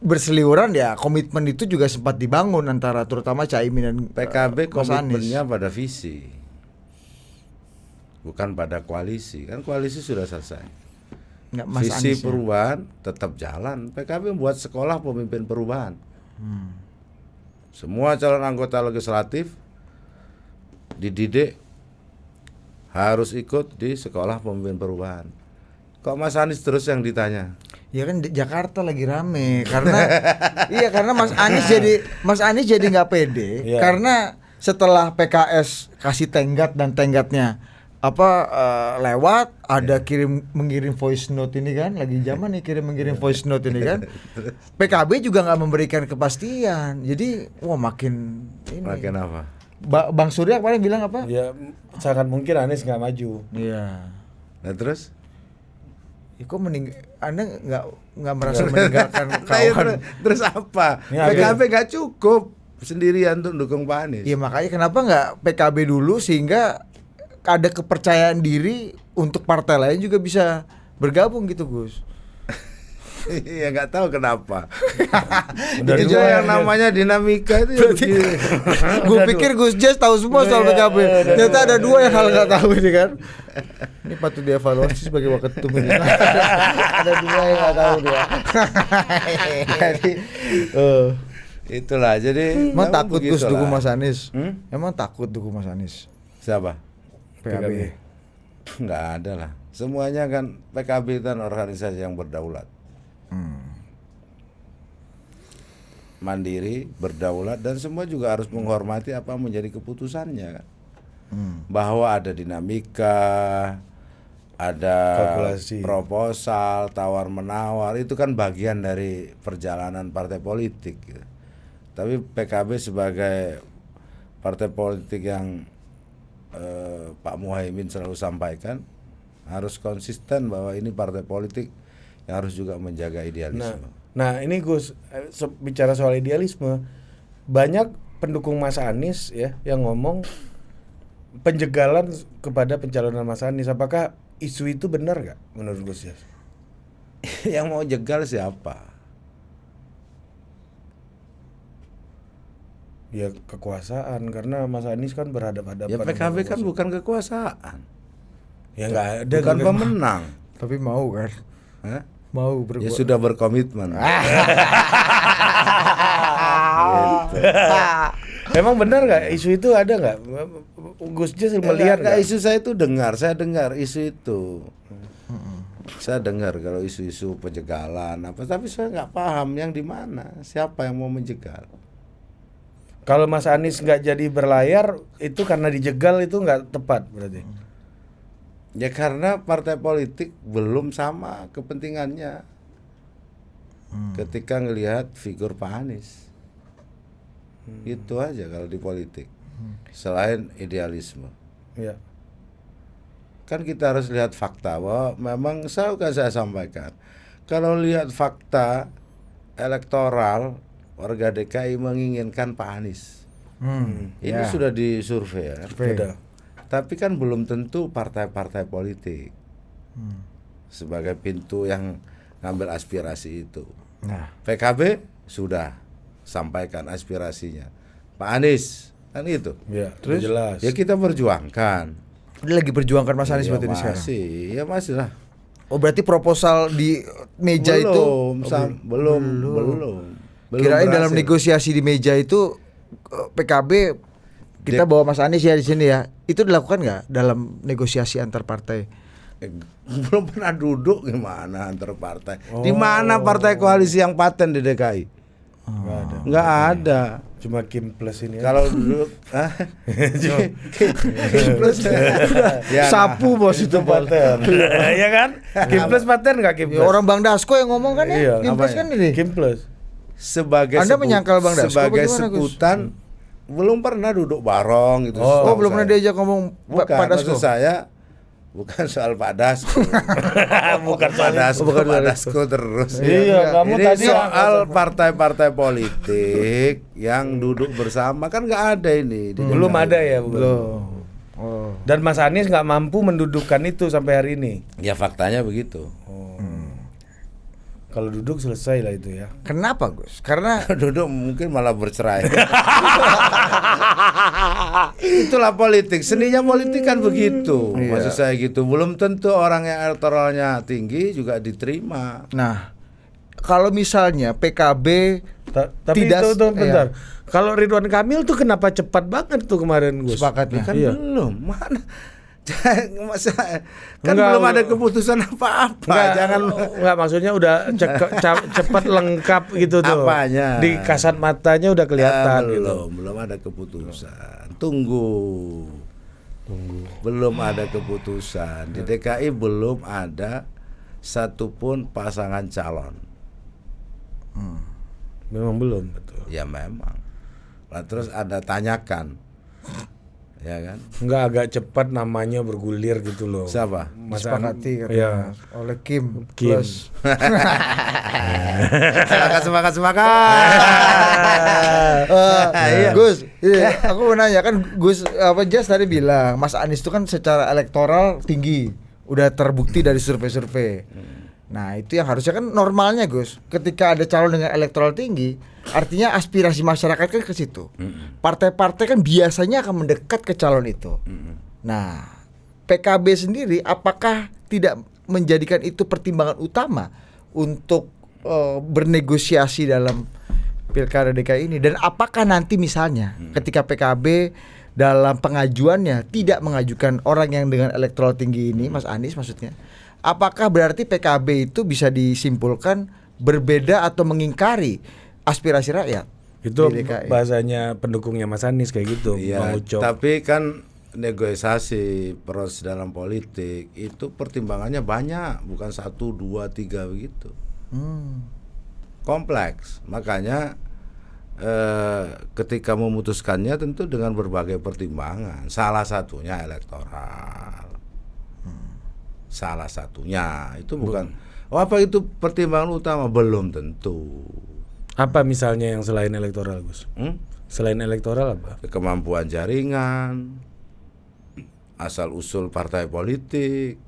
berseliweran ya komitmen itu juga sempat dibangun antara terutama Caimin dan PKB Mas Anies. komitmennya pada visi, bukan pada koalisi. Kan koalisi sudah selesai. Nggak, Mas Visi Anies ya. perubahan tetap jalan. PKB membuat sekolah pemimpin perubahan. Semua calon anggota legislatif dididik harus ikut di sekolah pemimpin perubahan. Kok Mas Anies terus yang ditanya? Ya kan di Jakarta lagi rame karena iya karena Mas Anies jadi nggak pede Iya. karena setelah PKS kasih tenggat dan tenggatnya lewat ada mengirim voice note ini kan lagi zaman nih mengirim voice note ini kan PKB juga nggak memberikan kepastian, jadi makin ini. Makin apa? Bang Surya kemarin bilang apa? Ya sangat mungkin Anies nggak maju. Iya. Nah terus? Ya, kok Anda nggak merasa meninggalkan Nah, ya, kawan? terus apa? Ya, PKB nggak cukup. sendirian tuh dukung Pak Anies. Ya makanya kenapa nggak PKB dulu sehingga ada kepercayaan diri untuk partai lain juga bisa bergabung gitu Gus. Ya nggak tahu kenapa. Udah Itu dua yang namanya dinamika itu. Gue pikir Gus Jazz tahu semua soal PKB. Ternyata ada dua yang hal nggak tahu ini kan. Ini patut dievaluasi sebagai waketum ini. Ada dua yang nggak tahu dia. Jadi, Itulah jadi. emang memang takut Gus begitulah. dukung Mas Anies. Hmm? Emang takut dukung Mas Anies. Siapa? PKB. Nggak ada lah. Semuanya kan PKB kan organisasi yang berdaulat. Mandiri, berdaulat dan semua juga harus menghormati apa menjadi keputusannya kan. Bahwa ada dinamika, ada Kalkulasi. proposal, tawar menawar itu kan bagian dari perjalanan partai politik gitu. Tapi PKB sebagai partai politik yang Pak Muhaimin selalu sampaikan harus konsisten bahwa ini partai politik yang harus juga menjaga idealisme. Nah ini Gus, bicara soal idealisme, banyak pendukung Mas Anies ya yang ngomong penjegalan kepada pencalonan Mas Anies. Apakah isu itu benar nggak menurut Gus ya? Yang mau jegal siapa? Ya kekuasaan, karena Mas Anies kan berhadapan-hadapan. Ya PKB kan sama bukan kekuasaan, ya nggak ada bukan juga. pemenang. Tapi mau kan? Hah? Mau Ya berbuat. sudah berkomitmen. Emang benar nggak isu itu ada nggak? Gus Jazz melihat Enggak, nggak? isu saya dengar isu itu. Saya dengar kalau isu-isu penjegalan apa, tapi saya nggak paham yang di mana, siapa yang mau menjegal. Kalau Mas Anies nggak jadi berlayar itu karena dijegal itu nggak tepat berarti. Ya karena partai politik belum sama kepentingannya. Ketika ngelihat figur Pak Anies. Itu aja kalau di politik. Selain idealisme. Ya. Kan kita harus lihat fakta bahwa memang saya sampaikan. Kalau lihat fakta elektoral warga DKI menginginkan Pak Anies. Ini Ya. sudah disurvei ya. Sudah. Tapi kan belum tentu partai-partai politik sebagai pintu yang ngambil aspirasi itu. Nah, PKB sudah sampaikan aspirasinya. Pak Anies kan itu. Ya, Terus jelas. ya kita berjuangkan. dia lagi perjuangkan Mas Anies Ya berarti ini sekarang. masih, ya masih lah. Oh berarti proposal di meja itu belum. kirain dalam berhasil. negosiasi di meja itu PKB kita bawa Mas Anies ya di sini ya. Itu dilakukan nggak dalam negosiasi antar partai? Belum pernah duduk gimana antar partai. Di mana partai koalisi yang paten di DKI? Nggak ada. Nggak ada. Cuma Kim Plus ini. Kalau duduk plus ya, Sapu bos itu paten. Iya kan? Kim Plus paten nggak Kim Ya, Plus? orang Bang Dasko yang ngomong kan ya. Iya, Kim Plus kan ini. Kim Plus. sebagai Anda menyangkal Bang Dasko sebagai bagaimana, Gus? sekutan belum pernah duduk bareng gitu. Oh, setahu belum pernah saya. diajak ngomong Bukan, Pak Dasko. maksud saya bukan soal Pak Dasko. Bukan Pak soal Dasko, bukan Pak soal itu. Dasko terus. Iya, kamu Ini tadi soal partai-partai politik yang duduk bersama kan nggak ada ini. di belum DKI. ada ya, Belum. Oh. Dan Mas Anies nggak mampu mendudukkan itu sampai hari ini. Ya faktanya begitu. Kalau duduk selesai lah itu ya. Kenapa Gus? Karena Duduk mungkin malah bercerai. Itulah politik, seninya politik kan begitu. Iya. Maksud saya gitu. Belum tentu orang yang elektoralnya tinggi juga diterima. nah kalau misalnya PKB Tapi Tidak- itu bentar. iya. Kalau Ridwan Kamil tuh kenapa cepat banget tuh kemarin Gus? sepakatnya Kan Iya. belum. Mana? Masa kan Enggak, belum ada enggak. keputusan apa-apa. Jangan enggak, maksudnya udah cepat lengkap gitu tuh. Apanya? Di kasat matanya udah kelihatan gitu. belum ada keputusan. Tunggu. Belum ada keputusan. Di DKI belum ada satupun pasangan calon. Memang belum betul. Ya memang. Lah terus ada tanyakan. ya kan? Enggak agak cepat namanya bergulir gitu loh. Siapa? Disepakati katanya Iya. oleh Kim. Kim. Plus. Semangat. Gus, iya, aku mau nanya kan Gus Jas tadi bilang Mas Anies itu kan secara elektoral tinggi, udah terbukti dari survei-survei. Nah itu yang harusnya kan normalnya Gus, ketika ada calon dengan elektoral tinggi, artinya aspirasi masyarakat kan ke situ. Partai-partai kan biasanya akan mendekat ke calon itu. Nah PKB sendiri apakah tidak menjadikan itu pertimbangan utama untuk bernegosiasi dalam Pilkada DKI ini, dan apakah nanti misalnya ketika PKB dalam pengajuannya tidak mengajukan orang yang dengan elektoral tinggi ini, Mas Anies maksudnya, apakah berarti PKB itu bisa disimpulkan berbeda atau mengingkari aspirasi rakyat? Itu di DKI? bahasanya pendukungnya Mas Anies kayak gitu, Iya, Bang Ucok. tapi kan negosiasi proses dalam politik itu pertimbangannya banyak, bukan 1, 2, 3 begitu. Kompleks, makanya ketika memutuskannya tentu dengan berbagai pertimbangan, salah satunya elektoral. Salah satunya itu bukan. Apa itu pertimbangan utama? Belum tentu. Apa misalnya yang selain elektoral, Gus? Selain elektoral apa? Kemampuan jaringan, asal usul partai politik,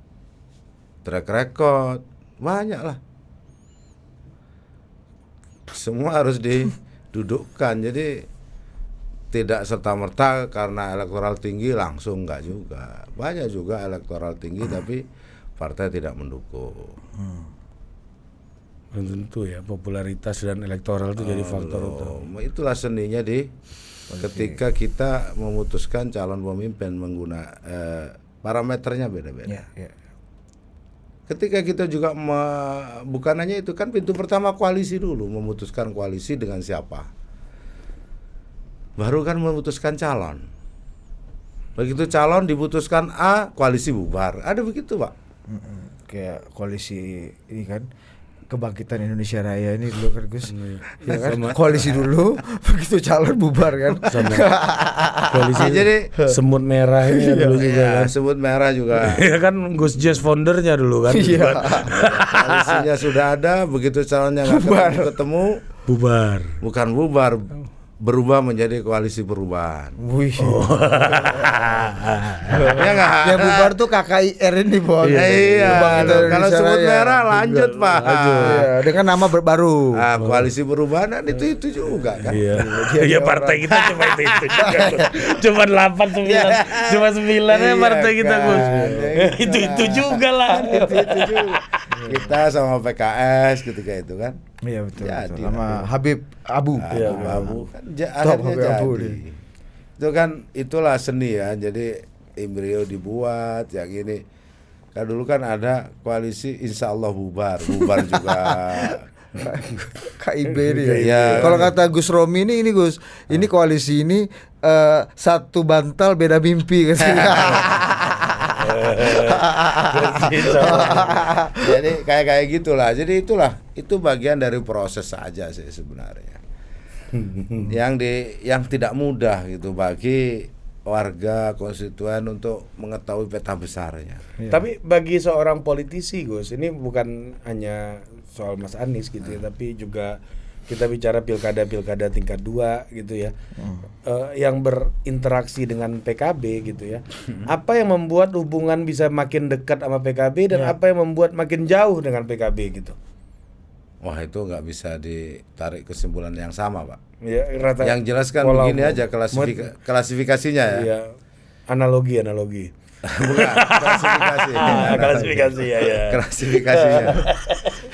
track record, banyak lah. Semua harus didudukkan. Jadi tidak serta-merta karena elektoral tinggi langsung, enggak juga. Banyak juga elektoral tinggi tapi partai tidak mendukung. Belum tentu ya, popularitas dan elektoral itu jadi faktor utama. Itulah seninya ketika kita memutuskan calon pemimpin parameternya beda-beda. Ya. Ketika kita juga bukan hanya itu, kan pintu pertama koalisi dulu, memutuskan koalisi dengan siapa. Baru kan memutuskan calon. Begitu calon diputuskan A, koalisi bubar. Ada begitu, Pak? Kayak koalisi ini kan, Kebangkitan Indonesia Raya ini dulu kan Gus, ya kan? Koalisi dulu, begitu calon bubar kan. Koalisi jadi semut merah ini dulu juga kan. Sebut merah juga. Ya kan Gus Jas foundernya dulu kan. Koalisinya sudah ada, begitu calonnya nggak ketemu, Bubar. bukan bubar, berubah menjadi koalisi perubahan. Wih. Ya nggak? Yang bubar tuh KKIR ini Bon. Iya. Kebangkitan Kalau Indonesia sebut Raya. merah lanjut, Pak. Iya, dengan nama baru. Nah, koalisi perubahan kan itu juga kan. Iya. Ya partai kita cuma itu juga. Cuma 8 9. Cuma 9 ya partai kita, kan. Gus. Ya, Itu juga lah. Itu juga. Kita sama PKS ketika itu kan. Iya betul. Jadi, Sama Habib Abu. Abu kan Top akhirnya Abu jadi. nih. Itu kan itulah seni ya. Jadi embrio dibuat yang ini. Kan dulu kan ada koalisi Insya Allah bubar juga. KIB ini ya. Iya. Kalau kata Gus Romi ini Gus, ini koalisi ini satu bantal beda mimpi Jadi kayak gitulah. Jadi itu bagian dari proses saja sih sebenarnya. Yang tidak mudah gitu bagi warga konstituen untuk mengetahui peta besarnya. Tapi bagi seorang politisi, Gus, ini bukan hanya soal Mas Anies gitu ya, tapi juga kita bicara pilkada tingkat 2 gitu ya, yang berinteraksi dengan PKB gitu ya. Apa yang membuat hubungan bisa makin dekat sama PKB dan apa yang membuat makin jauh dengan PKB gitu? Wah, itu nggak bisa ditarik kesimpulan yang sama, Pak. Ya, Yang jelas kan begini aja klasifikasinya ya. Iya, analogi. Bukan, klasifikasi. Klasifikasi ya. Klasifikasinya.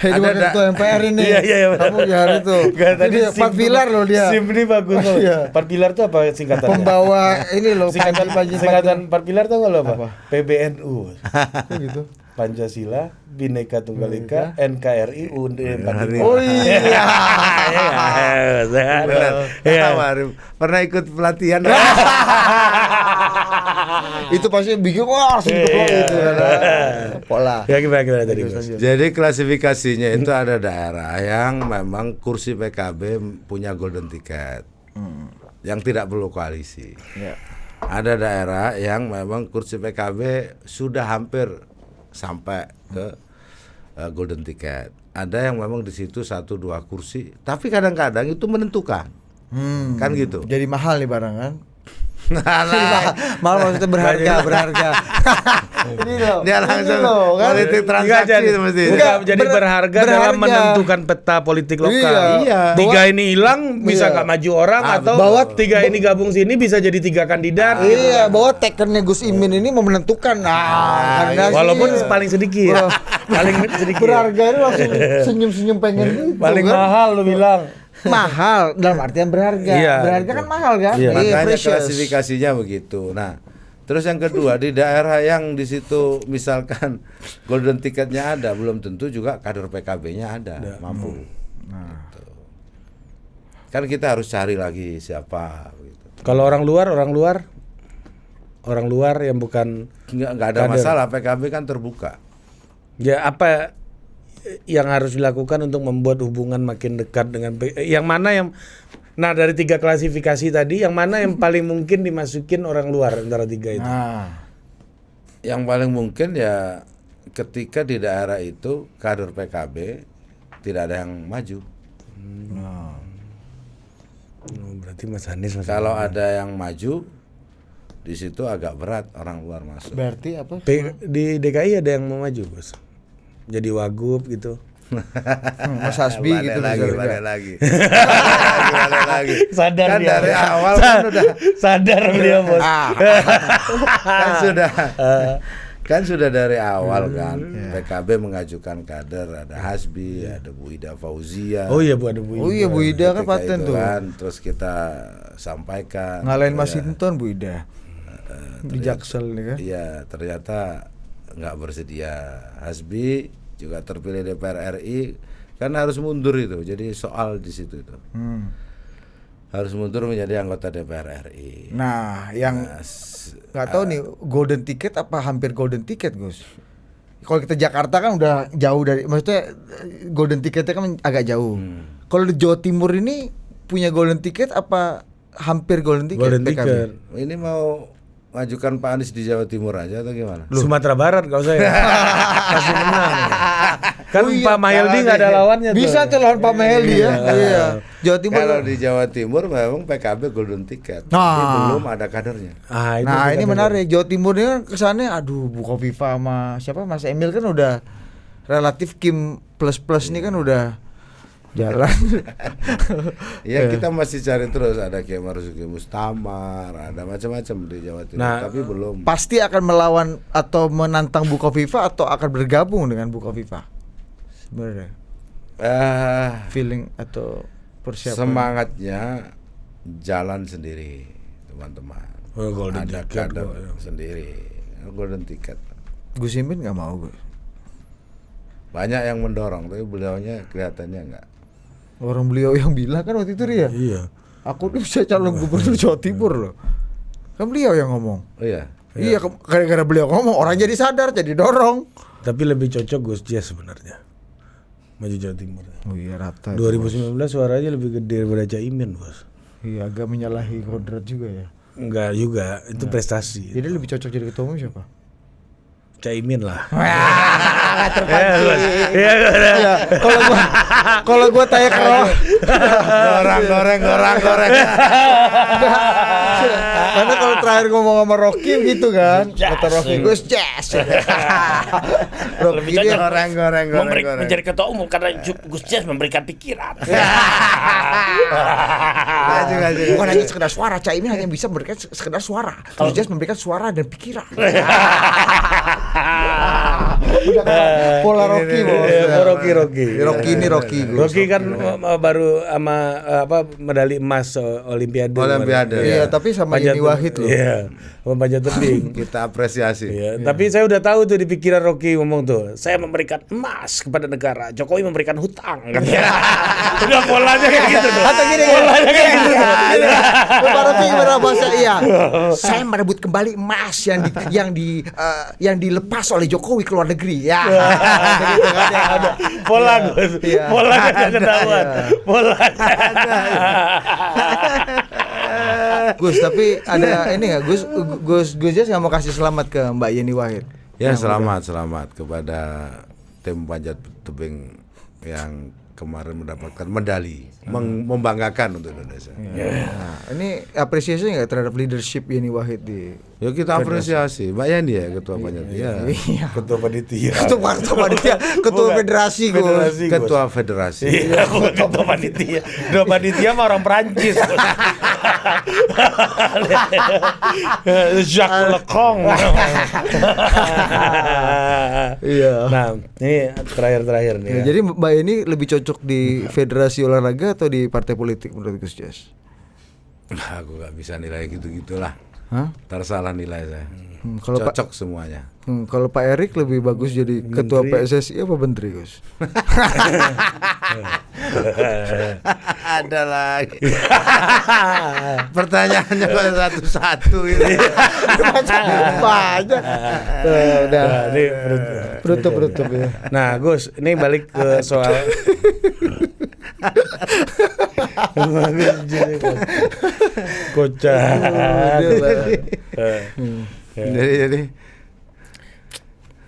Ini bukan ketua MPR ini. Iya. Kamu jangan itu. Ini 4 pilar loh dia. SIM ini bagus loh. Iya. 4 pilar itu apa singkatannya? Pembawa ini loh. Singkatan 4 pilar tahu nggak lo apa? PBNU. Gitu. Pancasila, Bhinneka Tunggal Ika, NKRI, UUD 45. Oh iya. Benar. Pernah ikut pelatihan. Itu pasti bikin langsung itu kan. Pola. Ya gimana tadi, Gus? Jadi klasifikasinya itu ada daerah yang memang kursi PKB punya golden ticket, yang tidak perlu koalisi. Ya. Ada daerah yang memang kursi PKB sudah hampir sampai ke golden ticket. Ada yang memang di situ 1-2 kursi, tapi kadang-kadang itu menentukan. Kan gitu. Jadi mahal nih barang kan? Mahal maksudnya berharga. Ini loh. Dia langsung kan? politik transaksi itu mesti. Jadi berharga dalam menentukan peta politik lokal. Iya. 3 ini hilang bisa nggak maju orang atau bahwa 3 ini gabung sini bisa jadi 3 kandidat. Iya, bahwa tekennya Gus Imin ini mau menentukan. Karena Walaupun paling sedikit. Paling sedikit. berharga ini langsung senyum-senyum pengen gitu. Paling kan? mahal lu bilang. Mahal dalam artian berharga. Iya, Berharga kan mahal kan? Iya. Makanya precious. klasifikasinya begitu. Nah, terus yang kedua di daerah yang di situ misalkan golden ticketnya ada, belum tentu juga kader PKB-nya ada mampu. Gitu. Kan kita harus cari lagi siapa. Gitu. Kalau orang luar yang bukan Nggak ada kader. masalah, PKB kan terbuka. ya apa yang harus dilakukan untuk membuat hubungan makin dekat dengan yang mana yang nah dari 3 klasifikasi tadi yang mana yang paling mungkin dimasukin orang luar antara 3 itu. Yang paling mungkin ya ketika di daerah itu kader PKB tidak ada yang maju. Berarti Mas Anies Kalau ada yang maju di situ agak berat orang luar masuk. Berarti apa? di DKI ada yang mau maju, Bos. Jadi wagub gitu. Mas Hasbi gitu Balik misalnya. lagi. Balik lagi. Sadar Kan dia. dari awal kan udah Sadar beliau, Bos. kan sudah dari awal kan PKB mengajukan kader, ada Hasbi, ada Bu Ida Fauzia. Oh iya Bu, ada Bu. Oh iya Bu Ida kan Ketika paten itu tuh. kan, terus kita sampaikan Ngalahin ya, Mas Hinton Bu Ida. Di Jaksel nih kan. Iya, ternyata nggak bersedia. Hasbi juga terpilih DPR RI kan harus mundur itu. Jadi soal di situ itu. Harus mundur menjadi anggota DPR RI. Nah, yang nggak tahu nih golden ticket apa hampir golden ticket, Gus. Kalau kita Jakarta kan udah jauh dari, maksudnya golden ticketnya kan agak jauh. Kalau di Jawa Timur ini punya golden ticket apa hampir golden ticket? Golden PKB? ticket. Ini mau ngajukan Pak Anies di Jawa Timur aja atau gimana? Sumatera Barat kalau saya pasti menang. Kan Oh iya, Pak Mahyildi nggak ada lawannya Bisa tuh lawan Pak Mahyildi ya. Iya. Jawa Timur. Kalau di Jawa Timur memang PKB golden ticket, Nah. tapi belum ada kadernya. Nah, ini menarik. Jawa Timur ini kan kesannya aduh Bu Kofifa sama siapa Mas Emil kan udah relatif Kim plus ini kan udah jalan. Ya kita masih cari terus, ada Kiai Marzuki Mustamar, ada macam-macam di Jawa Timur, Nah, tapi belum. Pasti akan melawan atau menantang Bu Kofifa atau akan bergabung dengan Bu Kofifa. Sebenarnya feeling atau persiapan. Semangatnya jalan sendiri, teman-teman. Oh, golden Ada ticket, kader ya. sendiri, golden ticket. Gus Imin nggak mau Gus. Banyak yang mendorong, tapi beliaunya kelihatannya enggak. Orang beliau yang bilang kan waktu itu dia. Iya. Aku tuh bisa calon gubernur Jawa Timur loh. Kan beliau yang ngomong. Oh iya. Iya, gara-gara beliau ngomong orang jadi sadar, jadi dorong. Tapi lebih cocok Gus Jazz sebenarnya. Maju Jawa Timur. Oh iya rata. 2019 suaranya lebih gede daripada Caimin, Bos. Iya, agak menyalahi kodrat juga ya. Enggak juga, itu prestasi. Jadi lebih cocok jadi ketua umum siapa? Caimin lah. Iya, kalau gua tanya ke Roh, Goreng. karena kalau terakhir ngomong sama Rocky gitu kan, kata Rocky Gus Jazz. Rocky dia Goreng. Menjadi ketua umum karena Gus Jazz memberikan pikiran. bukan hanya sekedar suara, Caimin hanya bisa memberikan sekedar suara. Gus Jazz memberikan suara dan pikiran. Udah kan pola Rocky bos. Rocky. Rocky Kan baru sama medali emas Olimpiade. Olimpiade. Iya, tapi sama Yeni Wahid loh. Iya, sama panjat tebing. Kita apresiasi. Iya, tapi saya udah tahu tuh di pikiran Rocky ngomong tuh, saya memberikan emas kepada negara, Jokowi memberikan hutang. Udah polanya kayak gitu tuh. Atau gini, Polanya kayak gitu. Pak Rocky gimana bahasa iya? Saya merebut kembali emas yang dilepas oleh Jokowi ke luar negeri. Ya. Gitu kan, yang ada. Pola Gus. Iya. Polanya ketahuan. Polanya. Gus, tapi ada ini nggak Gus Jazz nggak mau kasih selamat ke Mbak Yeni Wahid? Ya selamat kepada tim panjat tebing yang kemarin mendapatkan medali, membanggakan untuk Indonesia. Nah, ini apresiasi nggak terhadap leadership Yeni Wahid di? Ya kita apresiasi, Mbak Yani ya ketua panjat. Iya. Ketua panitia. Ketua federasi Gus. Ketua federasi. Iya, aku ketua panitia. Ketua panitia mah orang Perancis. Jacques Lecong. Iya. Nah, ini terakhir nih. Ya, jadi Mbak Yeni lebih cocok di federasi olahraga atau di partai politik menurut Gus Jazz? Aku nggak bisa nilai gitu-gitulah. Hah? Tersalah nilai saya. Kalau Cocok semuanya. Kalau Pak Erik lebih bagus jadi ketua PSSI apa menteri, Gus? Ada lagi. Pertanyaannya kok satu-satu ini. Banyak. Udah. Nah, ini Penutup ya. Nah, Gus, ini balik ke soal kocak. Jadi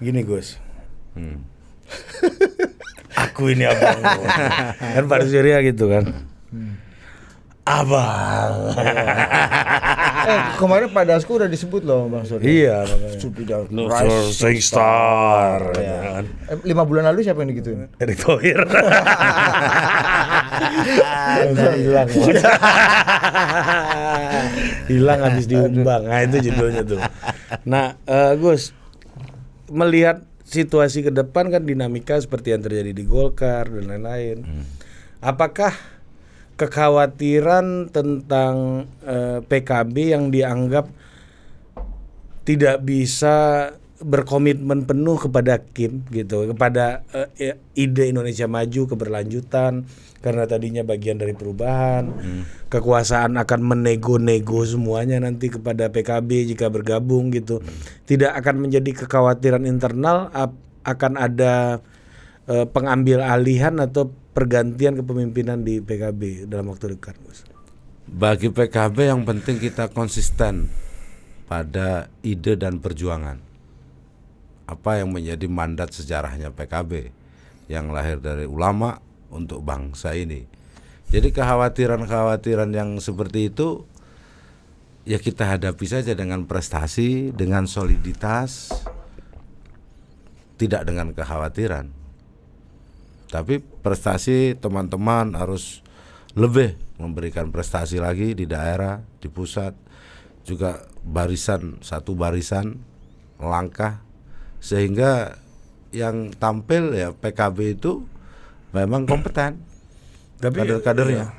Gini, Gus. Aku ini abang. Kan Pak Surya gitu kan. Abang. Kemarin Pak Dasko udah disebut loh Bang Surya. Iya, makanya. Rising Star. Ya kan. 5 bulan lalu siapa yang digituin? Erick Thohir. Hilang. Hilang habis diumbang. Nah, itu judulnya tuh. Nah, Gus, melihat situasi ke depan kan dinamika seperti yang terjadi di Golkar dan lain-lain. Apakah kekhawatiran tentang PKB yang dianggap tidak bisa berkomitmen penuh kepada KIM gitu, kepada ide Indonesia Maju keberlanjutan karena tadinya bagian dari perubahan, kekuasaan akan menego-nego semuanya nanti kepada PKB jika bergabung gitu, tidak akan menjadi kekhawatiran internal, akan ada pengambil alihan atau pergantian kepemimpinan di PKB dalam waktu dekat, Gus? bagi PKB yang penting kita konsisten pada ide dan perjuangan. Apa yang menjadi mandat sejarahnya PKB yang lahir dari ulama untuk bangsa ini. Jadi kekhawatiran-kekhawatiran yang seperti itu ya kita hadapi saja dengan prestasi, dengan soliditas, tidak dengan kekhawatiran. Tapi prestasi teman-teman harus lebih memberikan prestasi lagi di daerah, di pusat, juga satu barisan langkah, sehingga yang tampil ya PKB itu memang kompeten. Tapi kader-kadernya.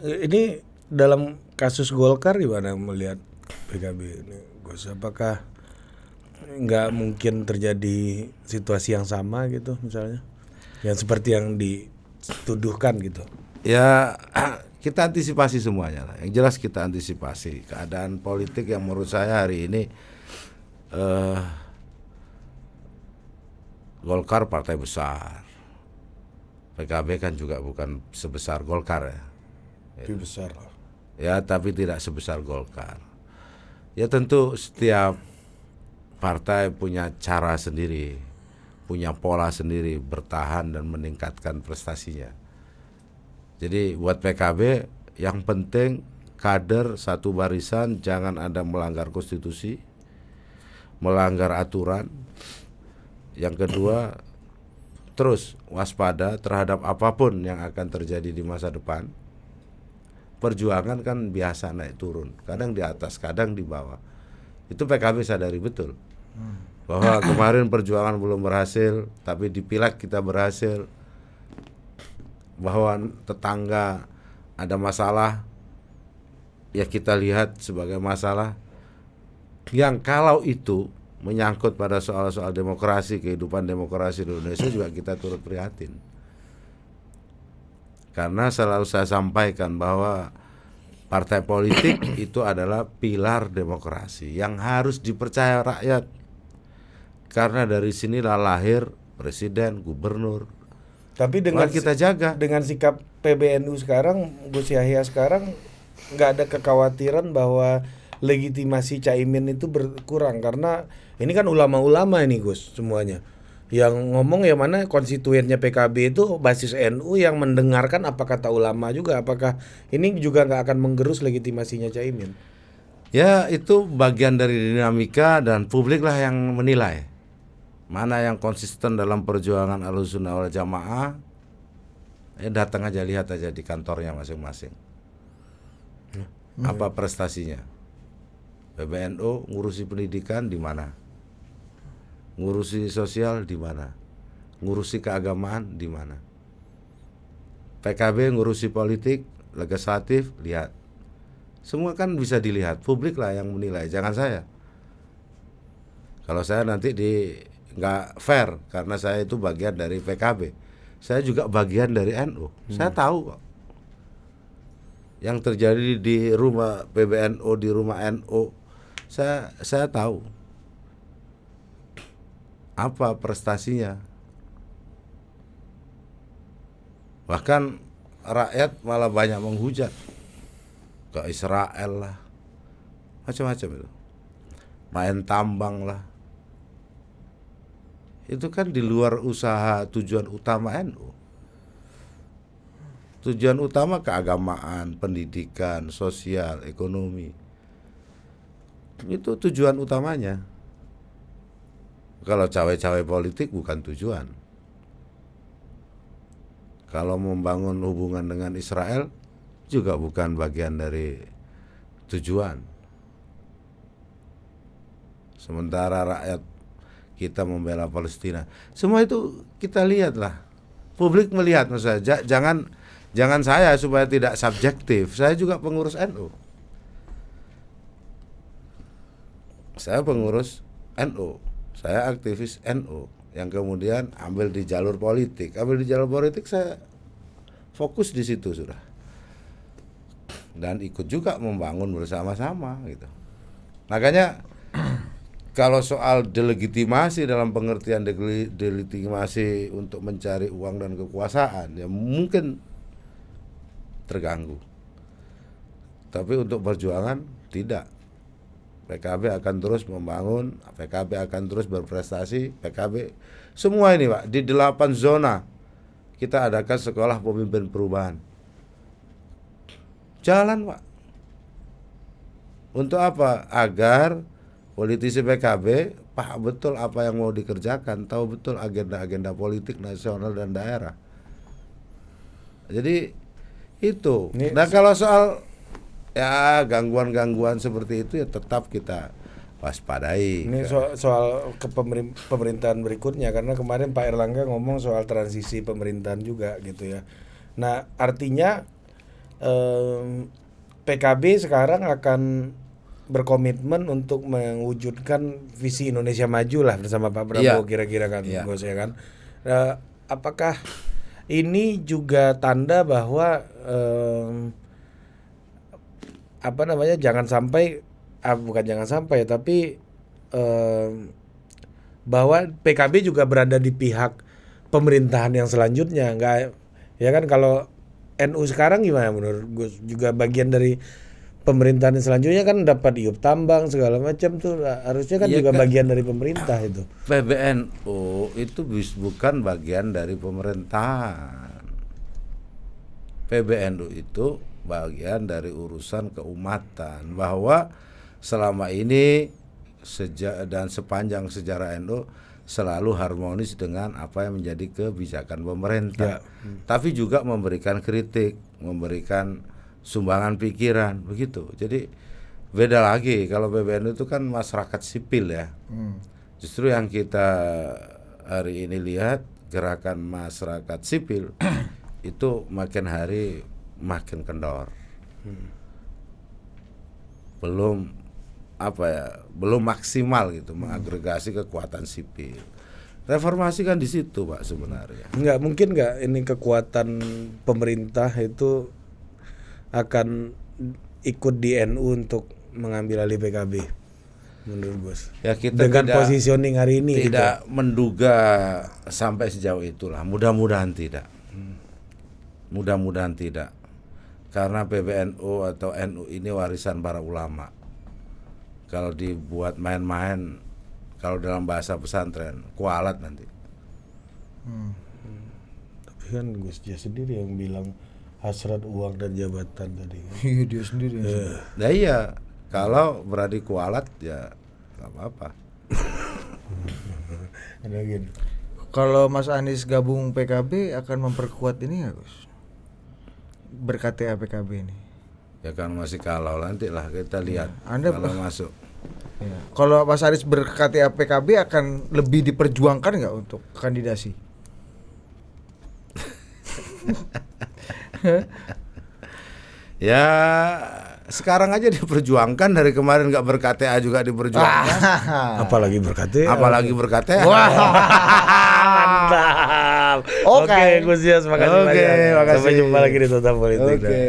Ini dalam kasus Golkar gimana melihat PKB ini, Gus? Apakah nggak mungkin terjadi situasi yang sama gitu misalnya, yang seperti yang dituduhkan gitu? Ya kita antisipasi semuanya lah. Yang jelas kita antisipasi keadaan politik yang menurut saya hari ini Golkar partai besar, PKB kan juga bukan sebesar Golkar ya. Lebih besar lah. Ya tapi tidak sebesar Golkar. Ya tentu setiap partai punya cara sendiri, punya pola sendiri bertahan dan meningkatkan prestasinya. Jadi buat PKB yang penting kader satu barisan, jangan ada melanggar konstitusi, melanggar aturan. Yang kedua, terus waspada terhadap apapun yang akan terjadi di masa depan. Perjuangan kan biasa naik turun, kadang di atas, kadang di bawah. Itu PKB sadari betul bahwa kemarin perjuangan belum berhasil, tapi di pileg kita berhasil. Bahwa tetangga ada masalah, ya kita lihat sebagai masalah yang kalau itu menyangkut pada soal-soal demokrasi, kehidupan demokrasi di Indonesia juga kita turut prihatin. Karena selalu saya sampaikan bahwa partai politik itu adalah pilar demokrasi yang harus dipercaya rakyat. Karena dari sinilah lahir presiden, gubernur. Tapi dengan kita jaga. Dengan sikap PBNU sekarang, Gus Yahya sekarang, nggak ada kekhawatiran bahwa legitimasi Caimin itu berkurang karena ini kan ulama-ulama ini Gus semuanya yang ngomong yang mana konstituennya PKB itu basis NU yang mendengarkan apa kata ulama juga, apakah ini juga nggak akan menggerus legitimasinya Caimin? Ya itu bagian dari dinamika dan publik lah yang menilai mana yang konsisten dalam perjuangan Ahlussunnah wal Jamaah. Datang aja, lihat aja di kantornya masing-masing apa prestasinya. PBNU ngurusi pendidikan di mana, ngurusi sosial di mana, ngurusi keagamaan di mana. PKB ngurusi politik, legislatif, lihat. Semua kan bisa dilihat, publik lah yang menilai, jangan saya. Kalau saya nanti nggak fair karena saya itu bagian dari PKB. Saya juga bagian dari NU. Saya tahu kok. Yang terjadi di rumah PBNU, di rumah NU, saya tahu apa prestasinya. Bahkan rakyat malah banyak menghujat ke Israel lah, macam-macam itu, main tambang lah. Itu kan di luar usaha tujuan utama NU. Tujuan utama keagamaan, pendidikan, sosial, ekonomi. Itu tujuan utamanya. Kalau cawe-cawe politik bukan tujuan. Kalau membangun hubungan dengan Israel juga bukan bagian dari tujuan. Sementara rakyat kita membela Palestina. Semua itu kita lihatlah. Publik melihat, maksud saya. Jangan saya supaya tidak subjektif. Saya juga pengurus NU. Saya pengurus NU. Saya aktivis NU yang kemudian ambil di jalur politik. Ambil di jalur politik saya fokus di situ sudah. Dan ikut juga membangun bersama-sama gitu. Makanya kalau soal delegitimasi dalam pengertian delegitimasi untuk mencari uang dan kekuasaan, ya mungkin terganggu. Tapi untuk perjuangan tidak. PKB akan terus membangun, PKB akan terus berprestasi, PKB semua ini Pak, di 8 zona kita adakan sekolah pemimpin perubahan. Jalan Pak. Untuk apa? Agar politisi PKB paham betul apa yang mau dikerjakan, tahu betul agenda-agenda politik nasional dan daerah. Jadi itu. Nah kalau soal ya gangguan-gangguan seperti itu ya tetap kita waspadai. Ini soal pemerintahan berikutnya karena kemarin Pak Erlangga ngomong soal transisi pemerintahan juga gitu ya. Nah artinya PKB sekarang akan berkomitmen untuk mewujudkan visi Indonesia maju lah bersama Pak Prabowo kira-kira kan, Gus ya kan. Apakah ini juga tanda bahwa jangan sampai tapi bahwa PKB juga berada di pihak pemerintahan yang selanjutnya, enggak ya kan? Kalau NU sekarang gimana menurut Gus? Juga bagian dari pemerintahan selanjutnya kan dapat iup tambang segala macam tuh, harusnya kan juga kan, bagian dari pemerintah itu. PBNU itu bukan bagian dari pemerintahan. PBNU itu bagian dari urusan keumatan, bahwa selama ini dan sepanjang sejarah NU selalu harmonis dengan apa yang menjadi kebijakan pemerintah. Tapi juga memberikan kritik, memberikan sumbangan pikiran, begitu. Jadi beda lagi kalau PBNU itu kan masyarakat sipil ya. Justru yang kita hari ini lihat gerakan masyarakat sipil itu makin hari makin kendor. Belum maksimal gitu mengagregasi kekuatan sipil. Reformasi kan di situ Pak sebenarnya. Mungkin ini kekuatan pemerintah itu akan ikut di NU untuk mengambil alih PKB menurut Gus. Ya kita dengan positioning hari ini tidak menduga sampai sejauh itulah. Mudah-mudahan tidak. Mudah-mudahan tidak. Karena PBNU atau NU ini warisan para ulama. Kalau dibuat main-main, kalau dalam bahasa pesantren, kualat nanti. Tapi kan Gus Jas sendiri yang bilang hasrat uang dan jabatan tadi. Iya dia sendiri. Nah iya, kalau berani kualat ya nggak apa-apa. Ada gini. Kalau Mas Anies gabung PKB akan memperkuat ini nggak Gus? Berkata PKB ini. Ya kan masih kalau nanti lah kita lihat Anda kalau masuk. Ya. Kalau Mas Anies berkata PKB akan lebih diperjuangkan nggak untuk kandidasi? Ya sekarang aja diperjuangkan, dari kemarin nggak ber-KTA juga diperjuangkan. Apalagi berkata. Apalagi ber-KTA. Mantap. Oke. Gus Jas, makasih Oke, banyak. makasih. Sampai jumpa lagi di Total Politik. Oke.